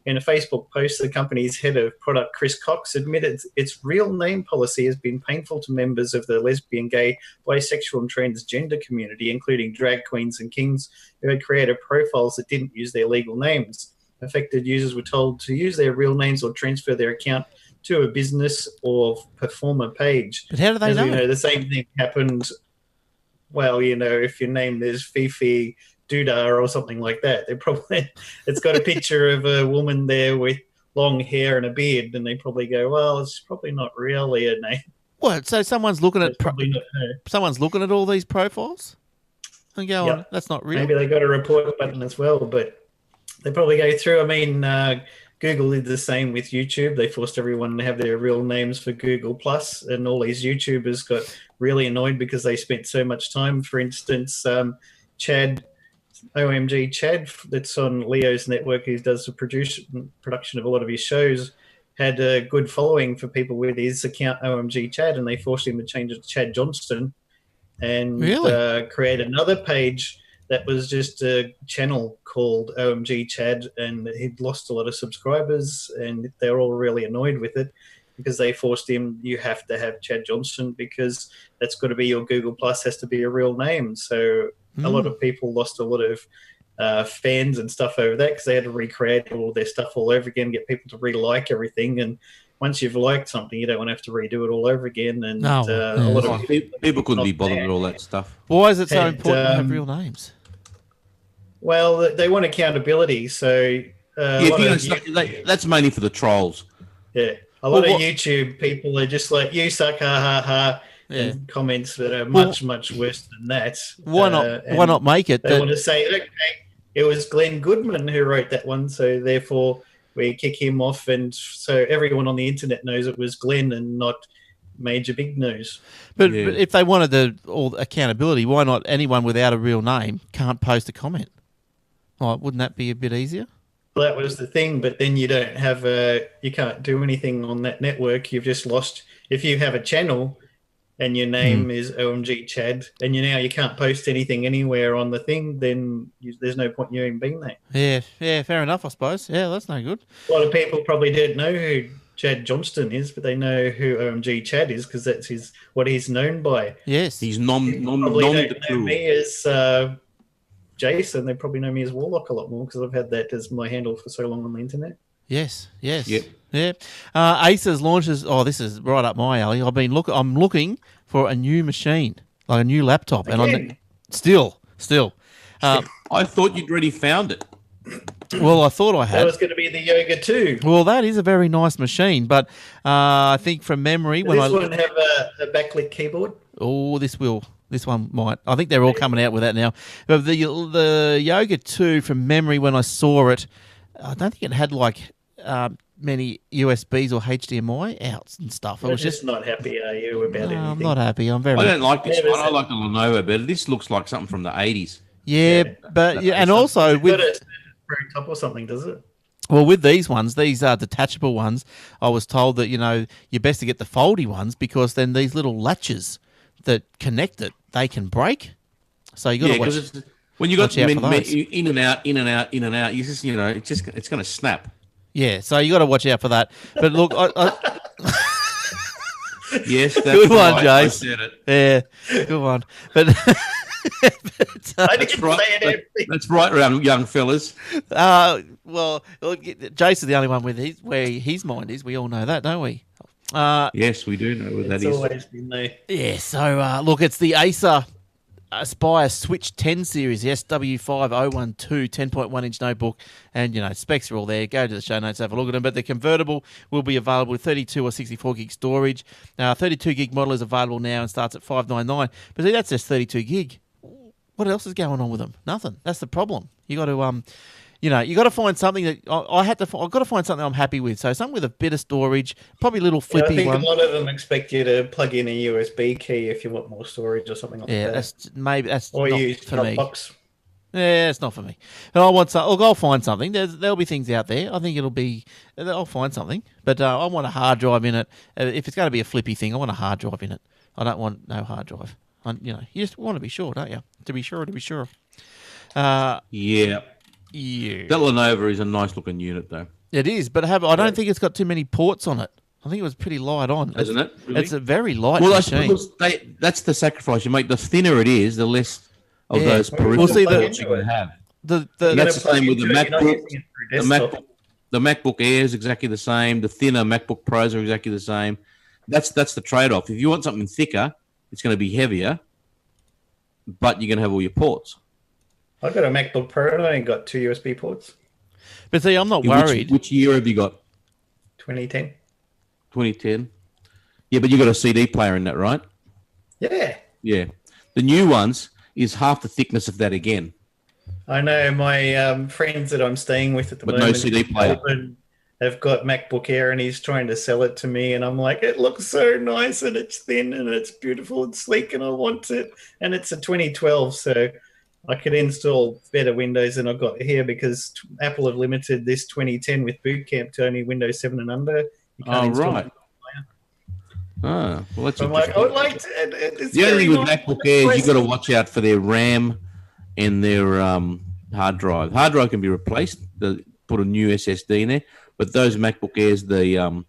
In a Facebook post, the company's head of product, Chris Cox, admitted its real name policy has been painful to members of the lesbian, gay, bisexual and transgender community, including drag queens and kings who had created profiles that didn't use their legal names. Affected users were told to use their real names or transfer their account to a business or performer page. But how do they know? The same thing happened, if your name is Fifi Doodah or something like that. It's got a picture of a woman there with long hair and a beard, and they probably go, well, it's probably not really a name. What? So someone's looking at probably not her. Someone's looking at all these profiles? and go on. That's not real. Maybe they got a report button as well, but they probably go through. I mean, Google did the same with YouTube. They forced everyone to have their real names for Google Plus, and all these YouTubers got really annoyed because they spent so much time. For instance, Chad, OMG Chad, that's on Leo's network, who does the production of a lot of his shows, had a good following for people with his account OMG Chad, and they forced him to change it to Chad Johnston and create another page that was just a channel called OMG Chad, and he'd lost a lot of subscribers, and they were all really annoyed with it because they forced him, you have to have Chad Johnson because that's got to be your Google Plus, has to be a real name. So a lot of people lost a lot of fans and stuff over that because they had to recreate all their stuff all over again, get people to re-like everything. And once you've liked something, you don't want to have to redo it all over again. And a lot of people couldn't be bothered with all that stuff. Why is it so important to have real names? Well, they want accountability. So that's mainly for the trolls. Yeah. A lot of YouTube people are just like, you suck, ha, ha, ha. Yeah. And comments that are much worse than that. Why not make it? They want to say, okay, it was Glenn Goodman who wrote that one, so therefore we kick him off, and so everyone on the internet knows it was Glenn and not Major Big News. But if they wanted all accountability, why not anyone without a real name can't post a comment? Oh, wouldn't that be a bit easier? Well, that was the thing, but then you don't have you can't do anything on that network. You've just lost. If you have a channel and your name is OMG Chad, and you can't post anything anywhere on the thing, then there's no point in you even being there. Yeah, fair enough, I suppose. Yeah, that's no good. A lot of people probably don't know who Chad Johnston is, but they know who OMG Chad is because that's what he's known by. Yes. He's probably don't know me as Jason. They probably know me as Warlock a lot more because I've had that as my handle for so long on the internet. Yes. Yep. Yeah. Acer's launches. Oh, this is right up my alley. I'm looking for a new machine, like a new laptop, Again. and I'm still. I thought you'd already found it. Well, I thought I had. That was going to be the Yoga 2. Well, that is a very nice machine, but I think from memory, Does this one have a backlit keyboard? Oh, this one might. I think they're all coming out with that now. But the Yoga 2, from memory, when I saw it, I don't think it had many USBs or HDMI outs and stuff. You're just not happy, are you, about anything? I'm not happy. I don't like this one. I like the Lenovo better. This looks like something from the 80s. Yeah, but and also with a top or something, does it? Well, with these ones, these are detachable ones. I was told that you're best to get the foldy ones because then these little latches that connect it, they can break. So you got to watch. When you got them in and out, you just it's going to snap. Yeah, so you got to watch out for that. But look, yes, that's good one, right. Jace. I said it. Yeah, good one. But I didn't say it. That's right, around young fellas. Well, look, Jace is the only one with where his mind is. We all know that, don't we? Yes, we do know where that is. It's always been there. Yeah. So look, it's the Acer Aspire Switch 10 series, the SW5012 10.1-inch notebook, and specs are all there. Go to the show notes, have a look at them. But the convertible will be available with 32 or 64 gig storage. 32 gig model is available now and starts at $599. But see, that's just 32 gig. What else is going on with them? Nothing. That's the problem. You got to you got to find something that I've got to find something I'm happy with. So something with a bit of storage, probably a little flippy one. I think a lot of them expect you to plug in a USB key if you want more storage or something like that. Yeah, that's or not use for me. Dropbox. Yeah, it's not for me. And I want some. Look, I'll find something. There'll be things out there. I think I'll find something. But I want a hard drive in it. If it's going to be a flippy thing, I want a hard drive in it. I don't want no hard drive. You just want to be sure, don't you? To be sure. Yeah. Yeah. That Lenovo is a nice looking unit, though. It is, but I don't think it's got too many ports on it. I think it was pretty light on. Isn't it? Really? It's a very light machine. That's the sacrifice you make. The thinner it is, the less of those peripheral ports you're going to have. That's the same with the MacBook. The MacBook Air is exactly the same. The thinner MacBook Pros are exactly the same. That's the trade-off. If you want something thicker, it's going to be heavier, but you're going to have all your ports. I've got a MacBook Pro and I ain't got 2 USB ports. But see, I'm not worried. Which year have you got? 2010. 2010. Yeah, but you got a CD player in that, right? Yeah. Yeah. The new ones, is half the thickness of that again. I know my friends that I'm staying with at the moment. No CD player. Have got MacBook Air, and he's trying to sell it to me, and I'm like, it looks so nice, and it's thin, and it's beautiful and sleek, and I want it. And it's a 2012, so I could install better Windows than I've got here because Apple have limited this 2010 with Boot Camp to only Windows 7 and under. You can't install right. Well, that's I'm like, I would like to. The only thing with MacBook Air is you've got to watch out for their RAM and their hard drive. Hard drive can be replaced. Put a new SSD in there. But those MacBook Airs, the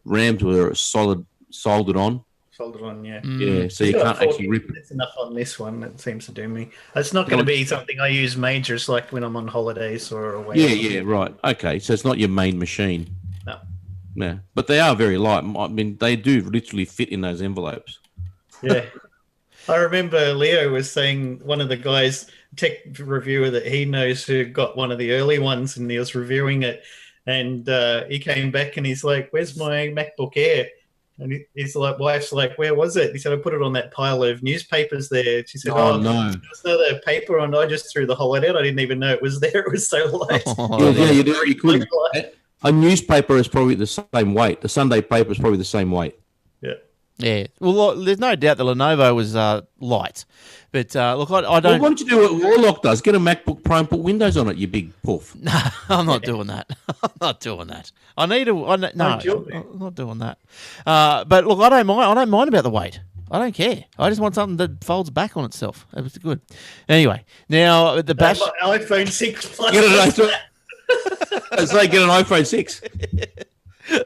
RAMs were soldered on. Soldered on, yeah. Yeah, so you can't actually rip it. That's enough on this one. It seems to do me. It's not going to be something I use major. It's like when I'm on holidays or away. Yeah, right. Okay, so it's not your main machine. No. Yeah, but they are very light. I mean, they do literally fit in those envelopes. Yeah. I remember Leo was saying, one of the guys, tech reviewer that he knows who got one of the early ones, and he was reviewing it, and he came back and he's like, where's my MacBook Air? And his wife's like, where was it? He said, I put it on that pile of newspapers there. She said, no. There's another paper on. I just threw the whole lot out. I didn't even know it was there. It was so light. You couldn't. A newspaper is probably the same weight. The Sunday paper is probably the same weight. Yeah. Well, there's no doubt the Lenovo was light. But look, I don't. Well, why don't you do what Warlock does? Get a MacBook Pro and put Windows on it, you big poof. No, I'm not doing that. I'm not doing that. I need to. I'm not doing that. But look, I don't mind. I don't mind about the weight. I don't care. I just want something that folds back on itself. It was good. Anyway, now the bash. iPhone 6 Plus. Get an iPhone 6.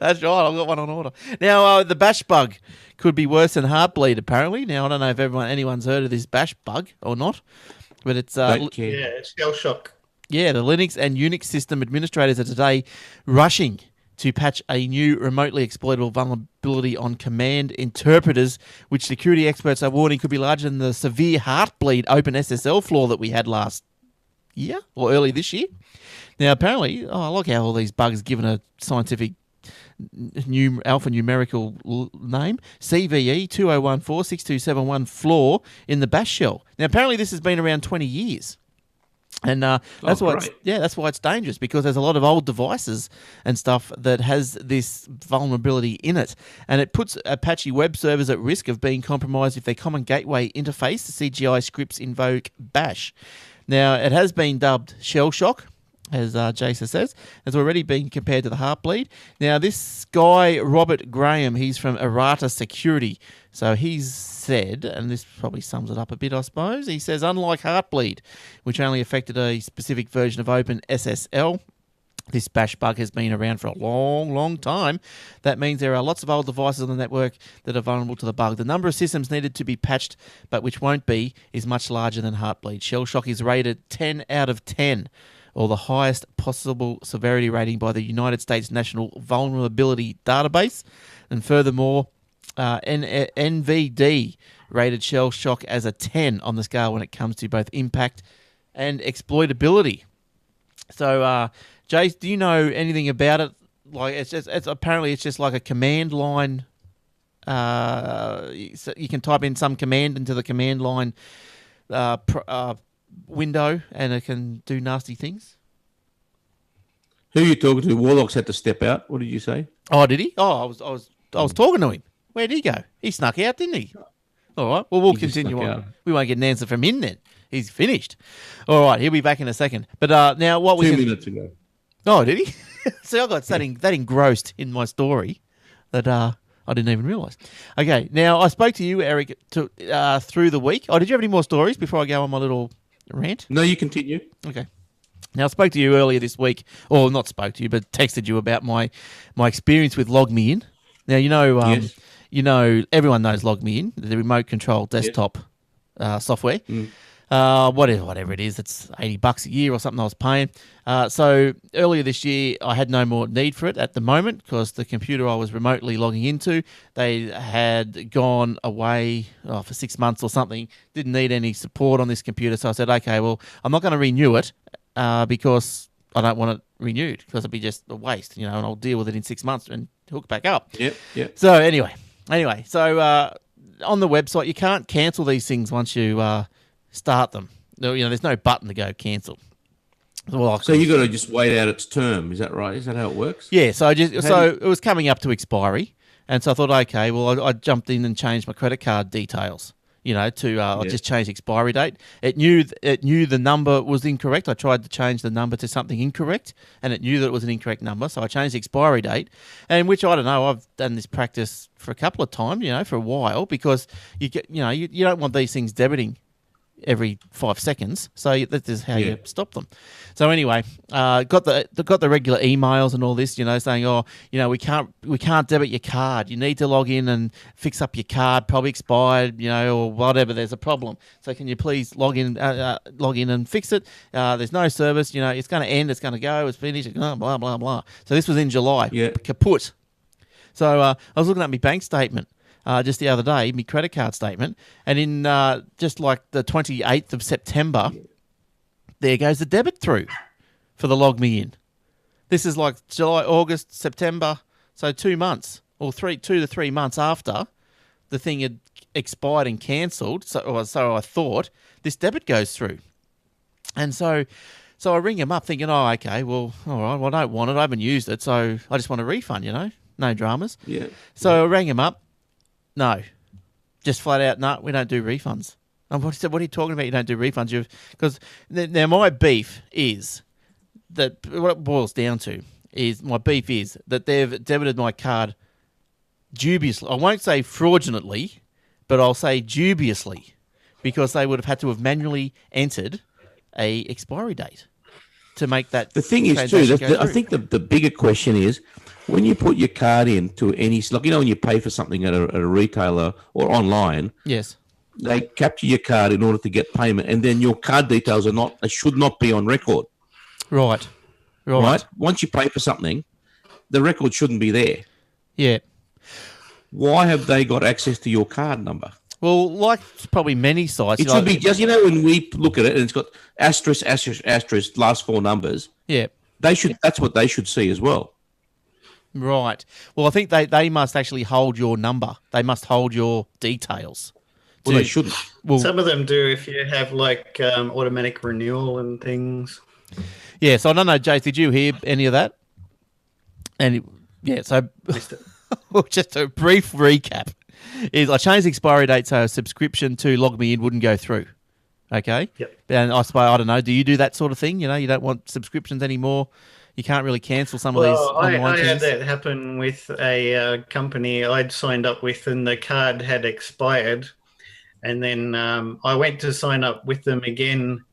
That's right. I've got one on order. Now, the bash bug could be worse than Heartbleed, apparently. Now, I don't know if anyone's heard of this bash bug or not, but it's... it's shell shock. Yeah, the Linux and Unix system administrators are today rushing to patch a new remotely exploitable vulnerability on command interpreters, which security experts are warning could be larger than the severe Heartbleed OpenSSL flaw that we had last year or early this year. Now, apparently, I like how all these bugs given a scientific alphanumerical name, CVE 20146271 flaw in the bash shell. Now, apparently, this has been around 20 years. And that's why it's dangerous, because there's a lot of old devices and stuff that has this vulnerability in it, and it puts Apache web servers at risk of being compromised if their common gateway interface, the CGI scripts, invoke bash. Now, it has been dubbed shell shock, as Jason says, has already been compared to the Heartbleed. Now, this guy, Robert Graham, he's from Errata Security. So he's said, and this probably sums it up a bit, I suppose, he says, unlike Heartbleed, which only affected a specific version of OpenSSL, this bash bug has been around for a long, long time. That means there are lots of old devices on the network that are vulnerable to the bug. The number of systems needed to be patched, but which won't be, is much larger than Heartbleed. Shell shock is rated 10 out of 10. Or the highest possible severity rating by the United States National Vulnerability Database. And furthermore, NVD rated shell shock as a 10 on the scale when it comes to both impact and exploitability. So, Jace, do you know anything about it? Like, it's just like a command line. So you can type in some command into the command line window, and it can do nasty things. Who are you talking to? Warlock's had to step out. What did you say? Oh, did he? Oh, I was talking to him. Where did he go? He snuck out, didn't he? All right. Well, we'll continue on. Out. We won't get an answer from him then. He's finished. All right. He'll be back in a second. But now what we 2 minutes ago. Oh, did he? See, I got that engrossed in my story that I didn't even realise. Okay. Now I spoke to you, Eric, through the week. Oh, did you have any more stories before I go on my little rant? No, you continue. Okay. Now, I spoke to you earlier this week, or not spoke to you, but texted you about my experience with LogMeIn. Now, yes. Everyone knows LogMeIn, the remote control desktop software. Whatever it is, it's $80 a year or something I was paying. So earlier this year, I had no more need for it at the moment because the computer I was remotely logging into, they had gone away for 6 months or something, didn't need any support on this computer. So I said, okay, well, I'm not going to renew it because I don't want it renewed because it'd be just a waste, and I'll deal with it in 6 months and hook back up. Yep. So anyway, so on the website, you can't cancel these things once you start them. There's no button to go cancel. So you got to just wait out its term. Is that right? Is that how it works? Yeah. So it was coming up to expiry, and so I thought, okay, well, I jumped in and changed my credit card details. I just changed expiry date. It knew the number was incorrect. I tried to change the number to something incorrect, and it knew that it was an incorrect number. So I changed the expiry date, and which I don't know. I've done this practice for a couple of times, for a while, because you don't want these things debiting every 5 seconds. So that is how you stop them. So anyway, got the regular emails and all this, saying, we can't debit your card. You need to log in and fix up your card, probably expired, or whatever. There's a problem. So can you please log in and fix it? There's no service. It's going to end. It's going to go. It's finished. Blah blah blah blah. So this was in July. Yeah. Kaput. So I was looking at my bank statement. Just the other day, my credit card statement, and in just like the 28th of September, there goes the debit through for the log me in. This is like July, August, September, so 2 months or 2 to 3 months after the thing had expired and cancelled. So I thought this debit goes through, and so I ring him up thinking, oh, okay, well, all right, well, I don't want it, I haven't used it, so I just want a refund, no dramas. Yeah. So I rang him up. No, just flat out, no, we don't do refunds. And what are you talking about? You don't do refunds? Because now my beef is that what it boils down to is that they've debited my card dubiously. I won't say fraudulently, but I'll say dubiously, because they would have had to have manually entered a expiry date to make that. The thing is too, I think the bigger question is, when you put your card into any, like, when you pay for something at a retailer or online, yes, they capture your card in order to get payment, and then your card details should not be on record. Right. Once you pay for something, the record shouldn't be there. Yeah. Why have they got access to your card number? Well, like probably many sites, it should be just, when we look at it and it's got asterisk, last 4 numbers. Yeah. That's what they should see as well. Right. Well, I think they must actually hold your number. They must hold your details. Well, they shouldn't. Well, some of them do if you have like automatic renewal and things. Yeah, so I don't know, Jace, did you hear any of that? And so just a brief recap is I changed the expiry date so a subscription to log me in wouldn't go through. Okay? Yep. And I suppose, I don't know, do you do that sort of thing? You don't want subscriptions anymore? You can't really cancel some of these online things. I had that happen with a company I'd signed up with, and the card had expired. And then I went to sign up with them again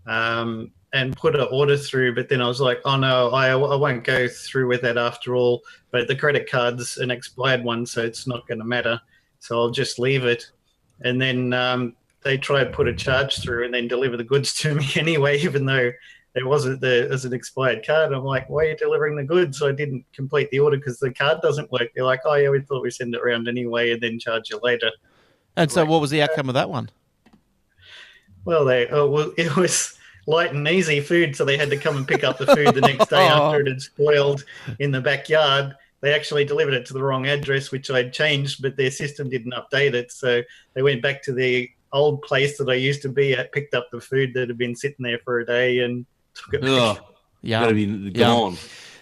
and put an order through. But then I was like, oh, no, I won't go through with that after all. But the credit card's an expired one, so it's not going to matter. So I'll just leave it. And then they tried to put a charge through and then deliver the goods to me anyway, even though it wasn't as an expired card. I'm like, why are you delivering the goods? So I didn't complete the order because the card doesn't work. They're like, oh, yeah, we thought we'd send it around anyway and then charge you later. And so what was the outcome of that one? Well, it was light and easy food, so they had to come and pick up the food the next day after it had spoiled in the backyard. They actually delivered it to the wrong address, which I'd changed, but their system didn't update it. So they went back to the old place that I used to be at, picked up the food that had been sitting there for a day and took it back. Yeah. Gotta be gone.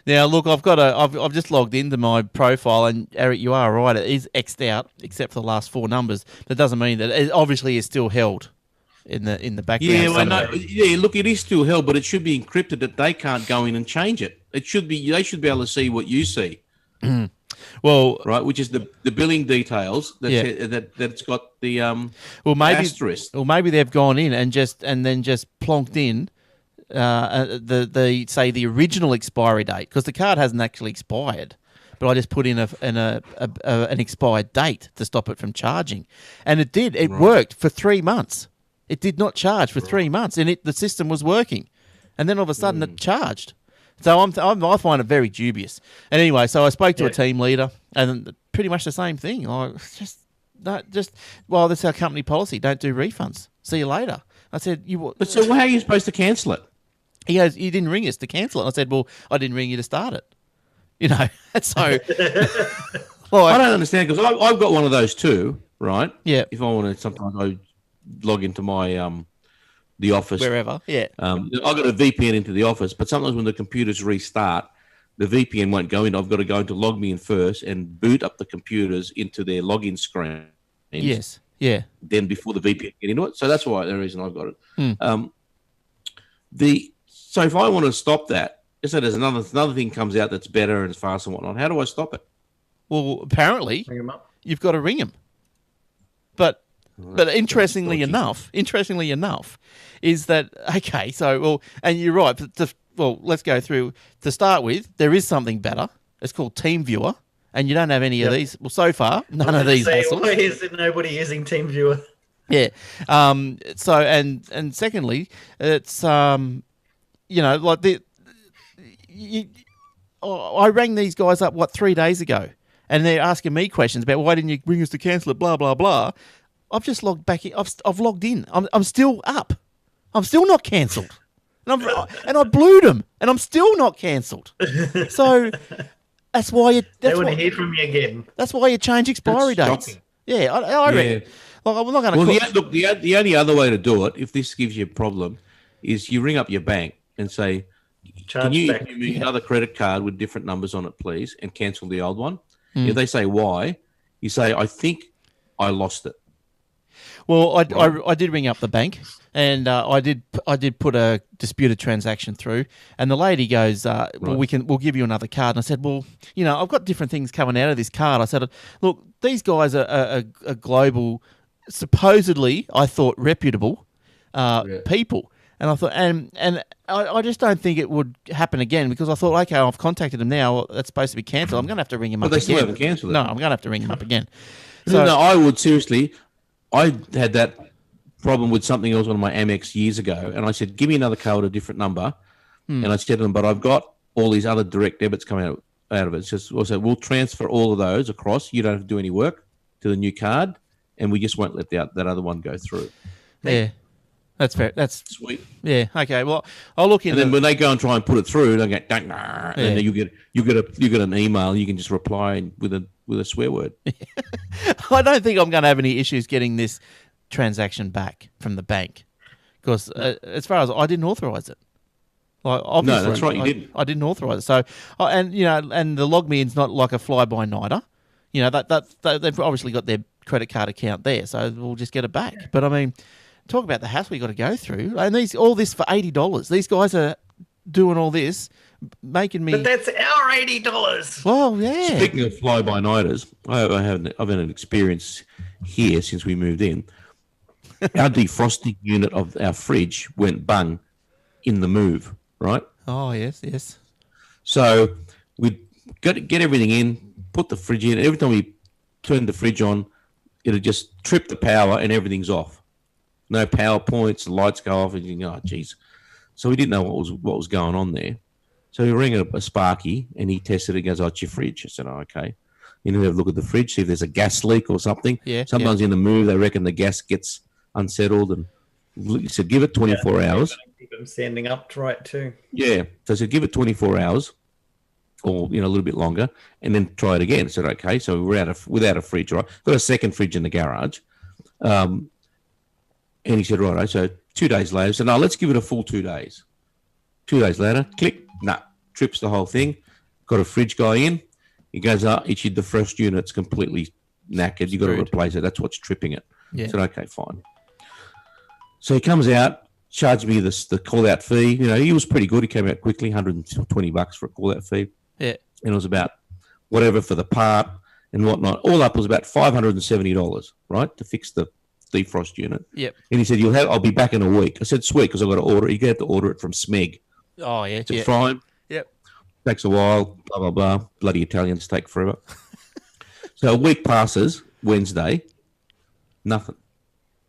Now, look, I've just logged into my profile, and Eric, you are right. It is X'd out, except for the last 4 numbers. That doesn't mean that it obviously is still held in the background. Yeah, well, no, look, it is still held, but it should be encrypted that they can't go in and change it. They should be able to see what you see. Well, right, which is the billing details that's got the asterisk. Well, maybe they've gone in and then just plonked in the original expiry date, because the card hasn't actually expired, but I just put in an expired date to stop it from charging, and it did. It worked for 3 months. It did not charge for 3 months, and the system was working, and then all of a sudden it charged. So I find it very dubious. And anyway, so I spoke to a team leader, and pretty much the same thing. That's our company policy. Don't do refunds. See you later. I said, But so how are you supposed to cancel it? He goes, you didn't ring us to cancel it. I said, well, I didn't ring you to start it. So I don't understand, because I've got one of those too, right? Yeah. If I want to, sometimes I log into my the office. Wherever, yeah. I've got a VPN into the office, but sometimes when the computers restart, the VPN won't go in. I've got to go into log me in first and boot up the computers into their login screen. Yes. Yeah. Then before the VPN get into it. So that's why the reason I've got it. Mm. So if I want to stop that, so there's another thing comes out that's better and faster and whatnot. How do I stop it? Well, apparently, Ring 'em up. you've got to ring him. But interestingly enough, is that okay? So well, and you're right. Well, let's go through. To start with, there is something better. It's called TeamViewer, and you don't have any of these. Well, so far, none of these hassles. Why is nobody using TeamViewer? Yeah. So and secondly, it's like I rang these guys up 3 days ago, and they're asking me questions about why didn't you ring us to cancel it, blah blah blah. I've just logged back in. I've logged in. I'm still up. I'm still not cancelled. And I blew them, and I'm still not cancelled. So that's why they want to hear from you again. That's why you change expiry dates. Yeah, I reckon. Like, I'm not going to. Well, the only other way to do it, if this gives you a problem, is you ring up your bank and say, "Can you give me another credit card with different numbers on it, please?" and cancel the old one. If they say why, you say, "I think I lost it." Well, I did ring up the bank, and I did put a disputed transaction through, and the lady goes, "Well, we'll give you another card." And I said, "Well, I've got different things coming out of this card." I said, "Look, these guys are global, supposedly I thought reputable people." And I thought, and I just don't think it would happen again, because I thought, okay, I've contacted them now. That's supposed to be cancelled. I'm going to have to ring him up again. But they still haven't cancelled it. No, I'm going to have to ring him up again. So, no, I would seriously. I had that problem with something else on my Amex years ago, and I said, "Give me another card, a different number." And I said to them, "But I've got all these other direct debits coming out of it." It's just also, we'll transfer all of those across. You don't have to do any work to the new card, and we just won't let that other one go through. Yeah, that's fair. That's sweet. Yeah. Okay. Well, I'll look into. And then when they go and try and put it through, they go, and then you get an email. You can just reply with a swear word. I don't think I'm going to have any issues getting this transaction back from the bank, because as far as I didn't authorize it. Like, obviously, no, that's right. You didn't. I didn't authorize it. So, and the log me in's not like a fly by nighter. That they've obviously got their credit card account there, so we'll just get it back. Yeah. But I mean, talk about the hassle you got to go through, and all this for $80. These guys are doing all this, making me. But that's our $80. Well, yeah. Speaking of fly-by-nighters, I've had an experience here since we moved in. Our defrosting unit of our fridge went bung in the move, right? Oh, yes. So we get everything in, put the fridge in. Every time we turn the fridge on, it'll just trip the power and everything's off. No power points, the lights go off, and you go, "Oh, geez." So we didn't know what was going on there. So we rang a Sparky, and he tested it. He goes, "Oh, it's your fridge." I said, "Oh, okay." You know, have a look at the fridge, see if there's a gas leak or something. Yeah. Sometimes in the move, they reckon the gas gets unsettled, and he said, "Give it 24 hours." Keep them standing upright too. Yeah. So I said, "Give it 24 hours, or a little bit longer, and then try it again." I said, "Okay." So we're without a fridge, right? Got a second fridge in the garage, and he said, "Right." So 2 days later, I said, "No, let's give it a full 2 days." 2 days later, click, trips the whole thing. Got a fridge guy in. He goes, issued the first unit. It's completely knackered. You got to replace it. That's what's tripping it. Yeah. I said, "Okay, fine." So he comes out, charged me the call-out fee. He was pretty good. He came out quickly, $120 for a call-out fee. Yeah. And it was about whatever for the part and whatnot. All up was about $570, right, to fix the defrost unit. Yep. And he said, "I'll be back in a week." I said, "Sweet," because I've got to order it. You have to order it from Smeg. Oh, yeah. To fine. Yep. Takes a while, blah, blah, blah. Bloody Italians take forever. So a week passes, Wednesday, nothing.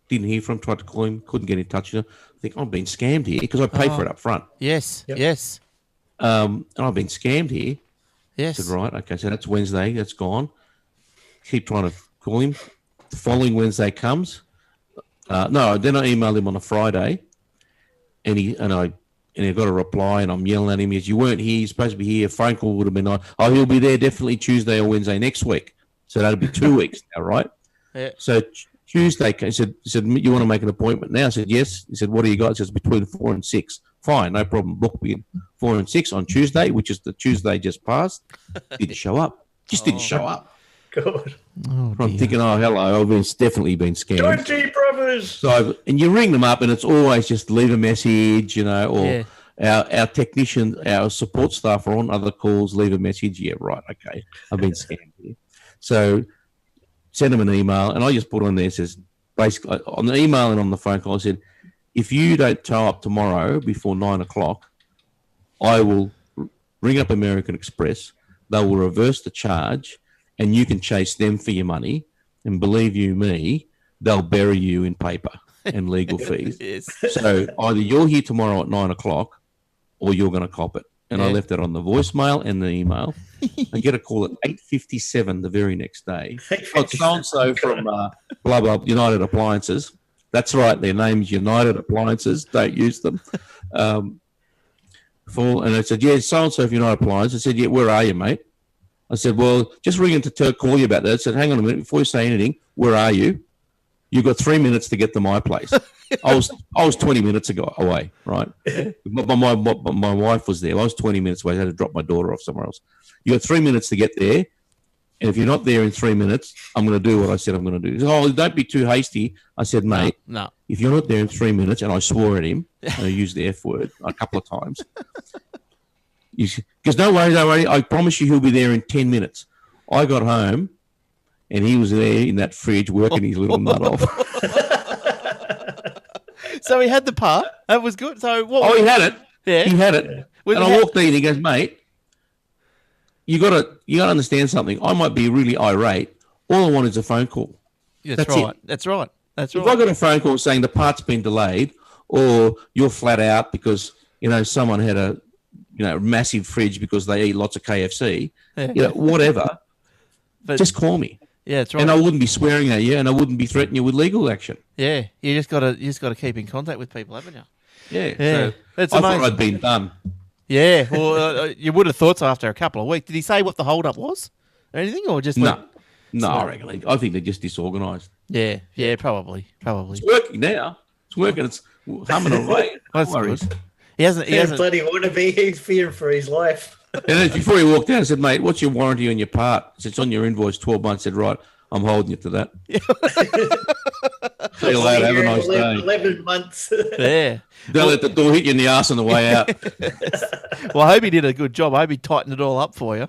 Didn't hear from him, tried to call him, couldn't get in touch with him. I think, I've been scammed here, because I paid for it up front. Yes, yes. And I've been scammed here. Yes. I said, right, okay, so that's Wednesday, that's gone. Keep trying to call him. The following Wednesday comes. Then I emailed him on a Friday, and I got a reply, and I'm yelling at him. He goes, "You weren't here. You're supposed to be here. A phone call would have been on." "Oh, he'll be there definitely Tuesday or Wednesday next week." So that'll be 2 weeks now, right? Yeah. So Tuesday, he said, you want to make an appointment now? I said, yes. He said, what do you got? He says, between 4 and 6. Fine, no problem. Book me in 4 and 6 on Tuesday, which is the Tuesday just passed. Didn't show up. Just didn't show up. God. I'm thinking, oh, hello, I've definitely been scammed. Dodgy brothers. So, and you ring them up, and it's always just leave a message, or our technician, our support staff are on other calls, leave a message. Yeah, right, okay, I've been scammed here. So send them an email, and I just put on there, says, basically, on the email and on the phone call, I said, if you don't tow up tomorrow before 9 o'clock, I will ring up American Express. They will reverse the charge, and you can chase them for your money. And believe you me, they'll bury you in paper and legal fees. Yes. So either you're here tomorrow at 9 o'clock or you're going to cop it. And I left it on the voicemail and the email. I get a call at 8:57 the very next day. Oh, so-and-so from blah, blah, United Appliances. That's right. Their name's United Appliances. Don't use them. And I said, yeah, so-and-so from United Appliances. I said, yeah, where are you, mate? I said, well, just ringing to call you about that. I said, hang on a minute. Before you say anything, where are you? You've got 3 minutes to get to my place. I was 20 minutes away, right? But my wife was there. I was 20 minutes away. I had to drop my daughter off somewhere else. You got 3 minutes to get there. And if you're not there in 3 minutes, I'm going to do what I said I'm going to do. He said, oh, don't be too hasty. I said, mate, no. If you're not there in 3 minutes, and I swore at him, and I used the F word a couple of times. Because don't worry, I promise you he'll be there in 10 minutes. I got home, and he was there in that fridge working his little nut off. So he had the part. That was good. So what? He had it. Yeah, he had it. And I walked in, and he goes, mate, you got to understand something. I might be really irate. All I want is a phone call. That's right. That's right. That's right. If I got a phone call saying the part's been delayed, or you're flat out because someone had a massive fridge because they eat lots of KFC, whatever, but just call me. Yeah, that's right. And I wouldn't be swearing at you, and I wouldn't be threatening you with legal action. Yeah, you just got to keep in contact with people, haven't you? Yeah. So I thought I'd been done. Yeah, well, you would have thought so after a couple of weeks. Did he say what the hold-up was or anything, or just no? I reckon. I think they're just disorganised. Yeah, probably. It's working now. It's working. It's humming away. That's good. He hasn't. Bloody wannabe. He's fearing for his life. And then before he walked out, I said, mate, what's your warranty on your part? I said, it's on your invoice, 12 months. I said, right, I'm holding you to that. See you later. Have a nice day. 11 months. Yeah. Don't let the door hit you in the arse on the way out. Well, I hope he did a good job. I hope he tightened it all up for you.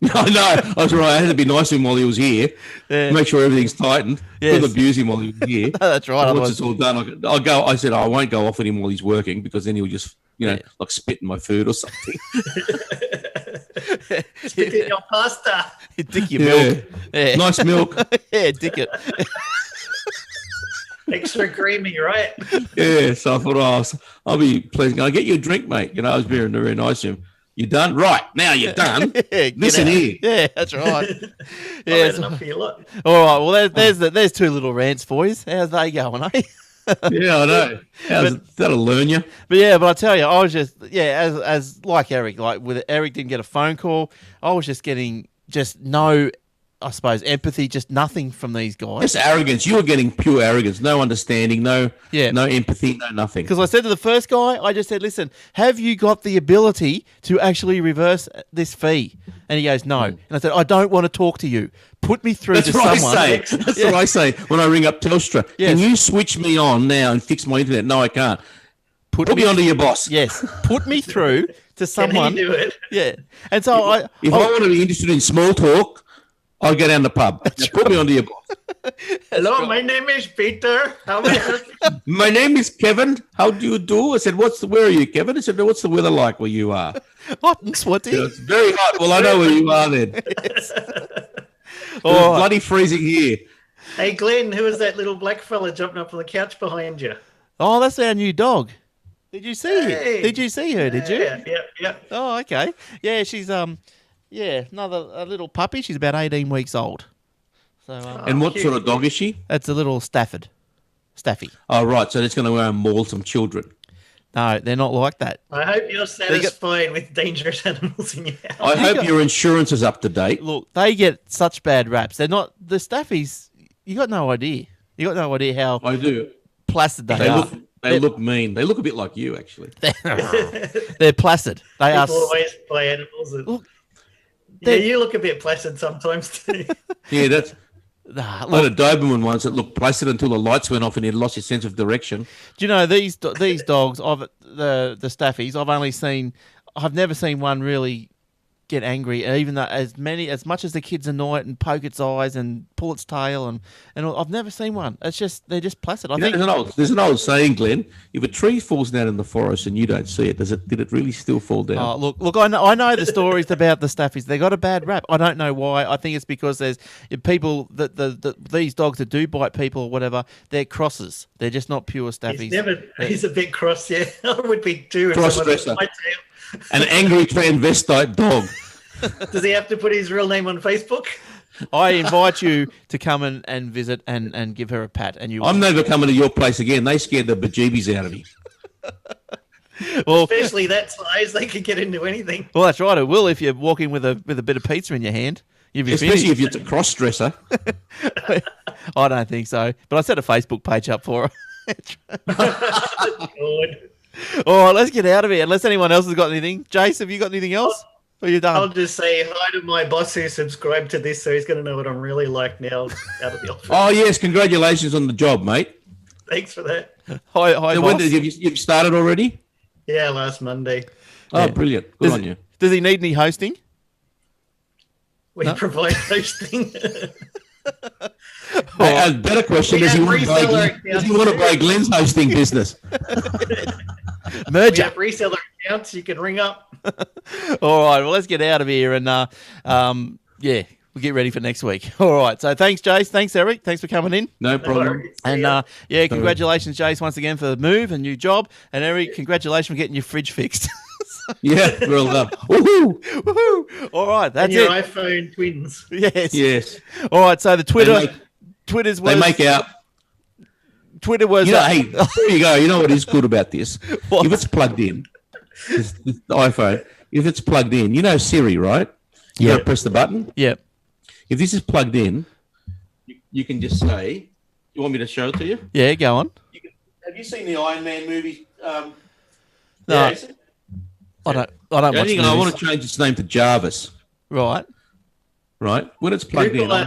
No, I was right. I had to be nice to him while he was here. Yeah. Make sure everything's tightened. Yes. Couldn't abuse him while he was here. No, that's right. Once it's all done, I'll go. I said I won't go off at him while he's working because then he'll just, like spit in my food or something. Spit in your pasta. Dick your milk. Yeah. Nice milk. Yeah, dick it. Extra creamy, right? Yeah. So I thought, I'll be pleased. Can I get you a drink, mate? I was very, very nice to him. You done? Right. Now you're done. Listen here. Yeah, that's right. Yeah, enough for your lot. All right. Well, there's two little rants for you. How's they going, eh? Yeah, I know. That'll learn you. But I tell you, I was just as like Eric, like with Eric didn't get a phone call. I was just getting no, I suppose, empathy, just nothing from these guys. Just arrogance. You were getting pure arrogance, no understanding, no empathy, no nothing. Because I said to the first guy, I just said, listen, have you got the ability to actually reverse this fee? And he goes, no. And I said, I don't want to talk to you. Put me through to someone. That's what I say when I ring up Telstra. Yes. Can you switch me on now and fix my internet? No, I can't. Put me onto your boss. Yes. Put me through to someone. Can he do it? Yeah. And so if I want to be interested in small talk, I'll go down the pub. Put me onto your boss. Hello, my name is Peter. How may I help you? My name is Kevin. How do you do? I said, where are you, Kevin? I said, what's the weather like where you are? Hot and sweaty. It's very hot. Well, I know where you are then. Yes. It's bloody freezing here. Hey, Glenn, who is that little black fella jumping up on the couch behind you? Oh, that's our new dog. Did you see her? Did you see her? Did you? Yeah. Oh, okay. Yeah, she's another little puppy. She's about 18 weeks old. So, and what sort of dog is she? It's a little Staffy. Oh, right. So it's going to go and maul some children. No, they're not like that. I hope you're satisfied with dangerous animals in your house. I hope your insurance is up to date. Look, they get such bad raps. They're not the Staffies. you got no idea. You got no idea how I do. placid they are. They look mean. They look a bit like you, actually. They're placid. They are. People always play animals. Look, yeah, you look a bit placid sometimes too. Yeah, that's. Nah, I had a Doberman once that looked placid until the lights went off and he lost his sense of direction. do you know these dogs? The staffies. I've never seen one really get angry, even though as much as the kids annoy it and poke its eyes and pull its tail and all, I've never seen one. It's just they're just placid. I think There's an old saying, Glenn. If a tree falls down in the forest and you don't see it, did it really still fall down? Oh, look! I know the stories about the staffies. They got a bad rap. I don't know why. I think it's because there's people these dogs that do bite people or whatever. They're crosses. They're just not pure staffies. He's a bit cross. Yeah, I would be too. Cross-dresser. An angry transvestite dog. Does he have to put his real name on Facebook? I invite you to come and visit and give her a pat. And you. I'm never coming to your place again. They scared the bejeebies out of me. Well, especially that size, they could get into anything. Well, that's right. It will if you're walking with a bit of pizza in your hand. Especially if you're a cross-dresser. I don't think so. But I set a Facebook page up for her. Good. All right, let's get out of here. Unless anyone else has got anything. Jace, have you got anything else? Or are you done? I'll just say hi to my boss who subscribed to this, so he's going to know what I'm really like now out of the office. Oh, yes. Congratulations on the job, mate. Thanks for that. Hi, so boss. You've started already? Yeah, last Monday. Oh, brilliant. Good on you. Does he need any hosting? We provide hosting. A better question, does he want to buy Glenn's hosting business? Merger. We have reseller accounts you can ring up. All right, well, let's get out of here and, we'll get ready for next week. All right, so thanks, Jace. Thanks, Eric. Thanks for coming in. No problem. And, congratulations, Jace, once again for the move and new job. And, Eric, congratulations for getting your fridge fixed. Yeah, well done. Woohoo! Woohoo! All right, that's and your it. iPhone twins. Yes. All right, so the Twitter's was... They make out... Twitter was... hey, there you go. You know what is good about this? What? If it's plugged in, the iPhone, if it's plugged in, you know Siri, right? You got to press the button. Yep. If this is plugged in, you can just say... You want me to show it to you? Yeah, go on. Have you seen the Iron Man movie? No. Yeah, I don't I watch think I want to change its name to Jarvis. Right. Right? When it's plugged in, I'm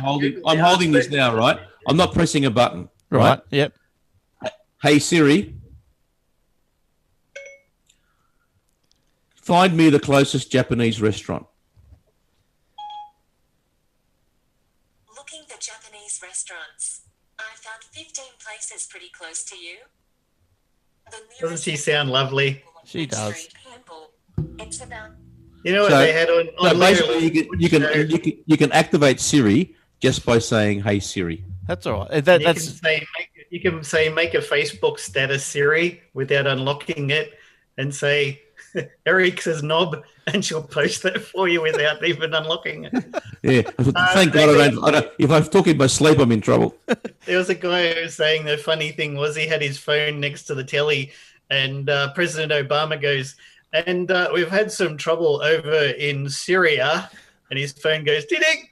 holding this now, right? I'm not pressing a button. Right. Yep. Hey Siri, find me the closest Japanese restaurant. Looking for Japanese restaurants. I found 15 places pretty close to you. Doesn't she sound lovely? She does. It's about... You know what they had on so basically, you can activate Siri just by saying, "Hey Siri." That's all right. You can say make a Facebook status Siri without unlocking it, and say Eric says knob, and she'll post that for you without even unlocking it. Yeah, thank God I don't. If I'm talking by sleep, I'm in trouble. There was a guy who was saying the funny thing was he had his phone next to the telly, and President Obama goes, and we've had some trouble over in Syria, and his phone goes, ding.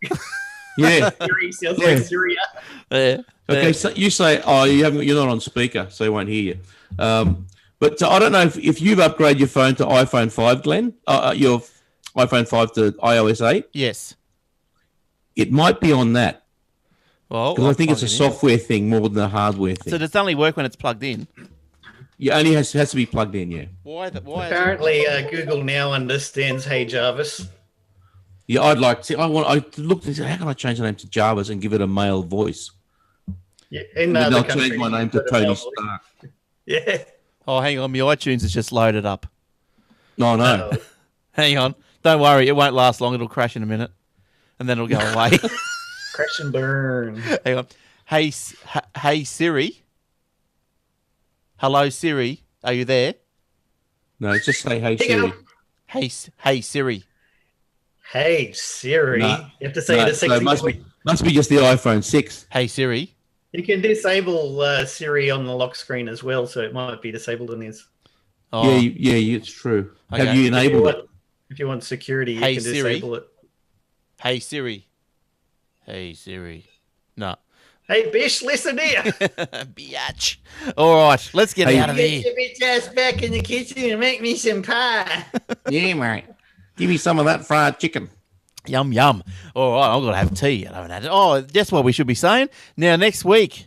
Yeah, Siri sounds like Syria. Yeah. Okay, so you say, you're not on speaker, so he won't hear you. But I don't know if you've upgraded your phone to iPhone 5, Glenn, your iPhone 5 to iOS 8. Yes. It might be on that. Well, because I think it's a software thing more than a hardware thing. So does it only work when it's plugged in? Yeah, only has to be plugged in. Yeah. Why? Apparently, Google now understands Hey Jarvis. Yeah, I'd like to. I looked and said, how can I change the name to Jarvis and give it a male voice? Yeah, I'll change my name to Tony Stark. Yeah. Oh, hang on. My iTunes is just loaded up. No. Hang on. Don't worry. It won't last long. It'll crash in a minute. And then it'll go away. Crash and burn. Hang on. Hey, Siri. Hello, Siri. Are you there? No, just say, hey, Siri. Hey, Siri. Hey, Siri. No. You have to say the sexy voice. Must be just the iPhone 6. Hey, Siri. You can disable Siri on the lock screen as well, so it might be disabled on this. Oh. Yeah, it's true. Okay. Have you enabled it? If you want security, you Hey, can Siri. disable it. Hey, Siri. Hey, Siri. No. Hey, Bish, listen here. Biatch. All right, let's get out of here. Get your bitch ass back in the kitchen and make me some pie. Yeah, mate. Give me some of that fried chicken. Yum, yum. All right, I've got to have tea. I haven't had it. Oh, that's what we should be saying. Now, next week,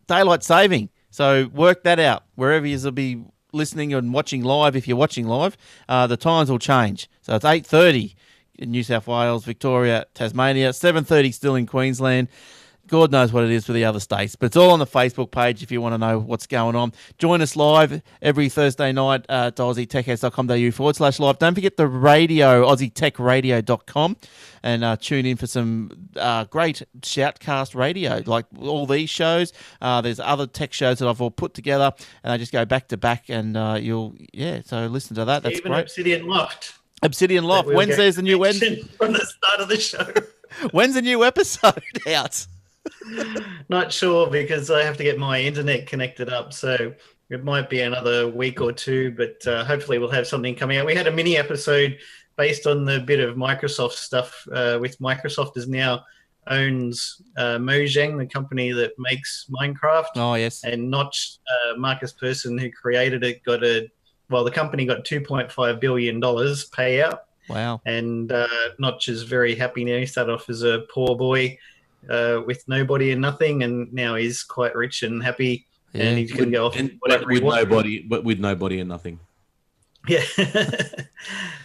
daylight saving. So work that out. Wherever you'll be listening and watching live, if you're watching live, the times will change. So it's 8:30 in New South Wales, Victoria, Tasmania, 7:30 still in Queensland. God knows what it is for the other states, but it's all on the Facebook page if you want to know what's going on. Join us live every Thursday night at aussietechheads.com.au/live. Don't forget the radio, aussietechradio.com, and tune in for some great shoutcast radio, like all these shows. There's other tech shows that I've all put together, and I just go back to back, and so listen to that. That's even great. Obsidian Loft. Obsidian Loft. Wednesday's the new Wednesday. From the start of the show. When's the new episode out? Not sure because I have to get my internet connected up, so it might be another week or two, but hopefully we'll have something coming out. We had a mini episode based on the bit of Microsoft stuff with Microsoft is now owns Mojang, the company that makes Minecraft. Oh, yes. And Notch, Marcus Persson, who created it, the company got $2.5 billion payout. Wow. And Notch is very happy now. He started off as a poor boy with nobody and nothing, and now he's quite rich and happy, and he can go off and whatever with he wants. with nobody and nothing. Yeah.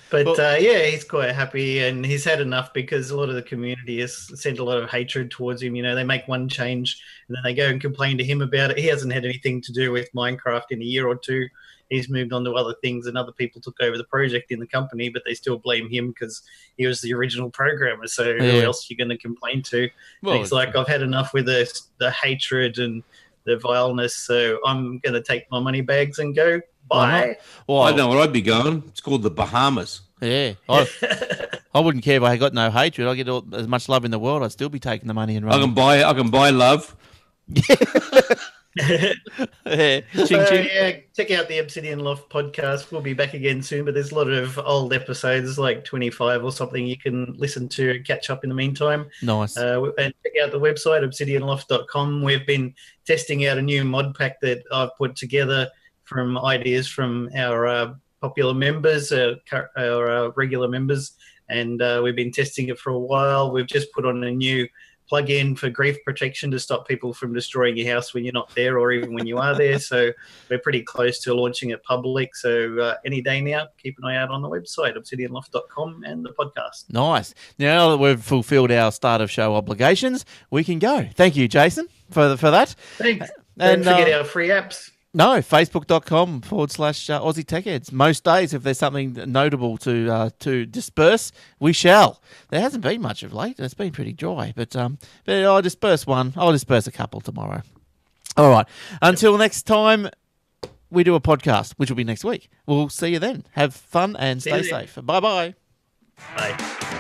But he's quite happy, and he's had enough because a lot of the community has sent a lot of hatred towards him. You know, they make one change and then they go and complain to him about it. He hasn't had anything to do with Minecraft in a year or two. He's moved on to other things, and other people took over the project in the company, but they still blame him because he was the original programmer. So who else are you going to complain to? Well, he's like, I've had enough with the hatred and the vileness, so I'm going to take my money bags and go. Bye. Well, I know where I'd be going. It's called the Bahamas. Yeah. I wouldn't care if I got no hatred. I get as much love in the world. I'd still be taking the money and running. I can buy love. Check out the Obsidian Loft podcast. We'll be back again soon, but there's a lot of old episodes, like 25 or something, you can listen to and catch up in the meantime. Nice. And check out the website, obsidianloft.com. We've been testing out a new mod pack that I've put together from ideas from our popular members, our regular members, and we've been testing it for a while. We've just put on a new plug-in for grief protection to stop people from destroying your house when you're not there or even when you are there. So we're pretty close to launching it public. So any day now, keep an eye out on the website, obsidianloft.com, and the podcast. Nice. Now that we've fulfilled our start of show obligations, we can go. Thank you, Jason, for that. Thanks. And don't forget our free apps. No, facebook.com/Aussie Tech Heads. Most days, if there's something notable to disperse, we shall. There hasn't been much of late. It's been pretty dry, but I'll disperse one. I'll disperse a couple tomorrow. All right. Until next time, we do a podcast, which will be next week. We'll see you then. Have fun and stay safe. Bye-bye. Bye.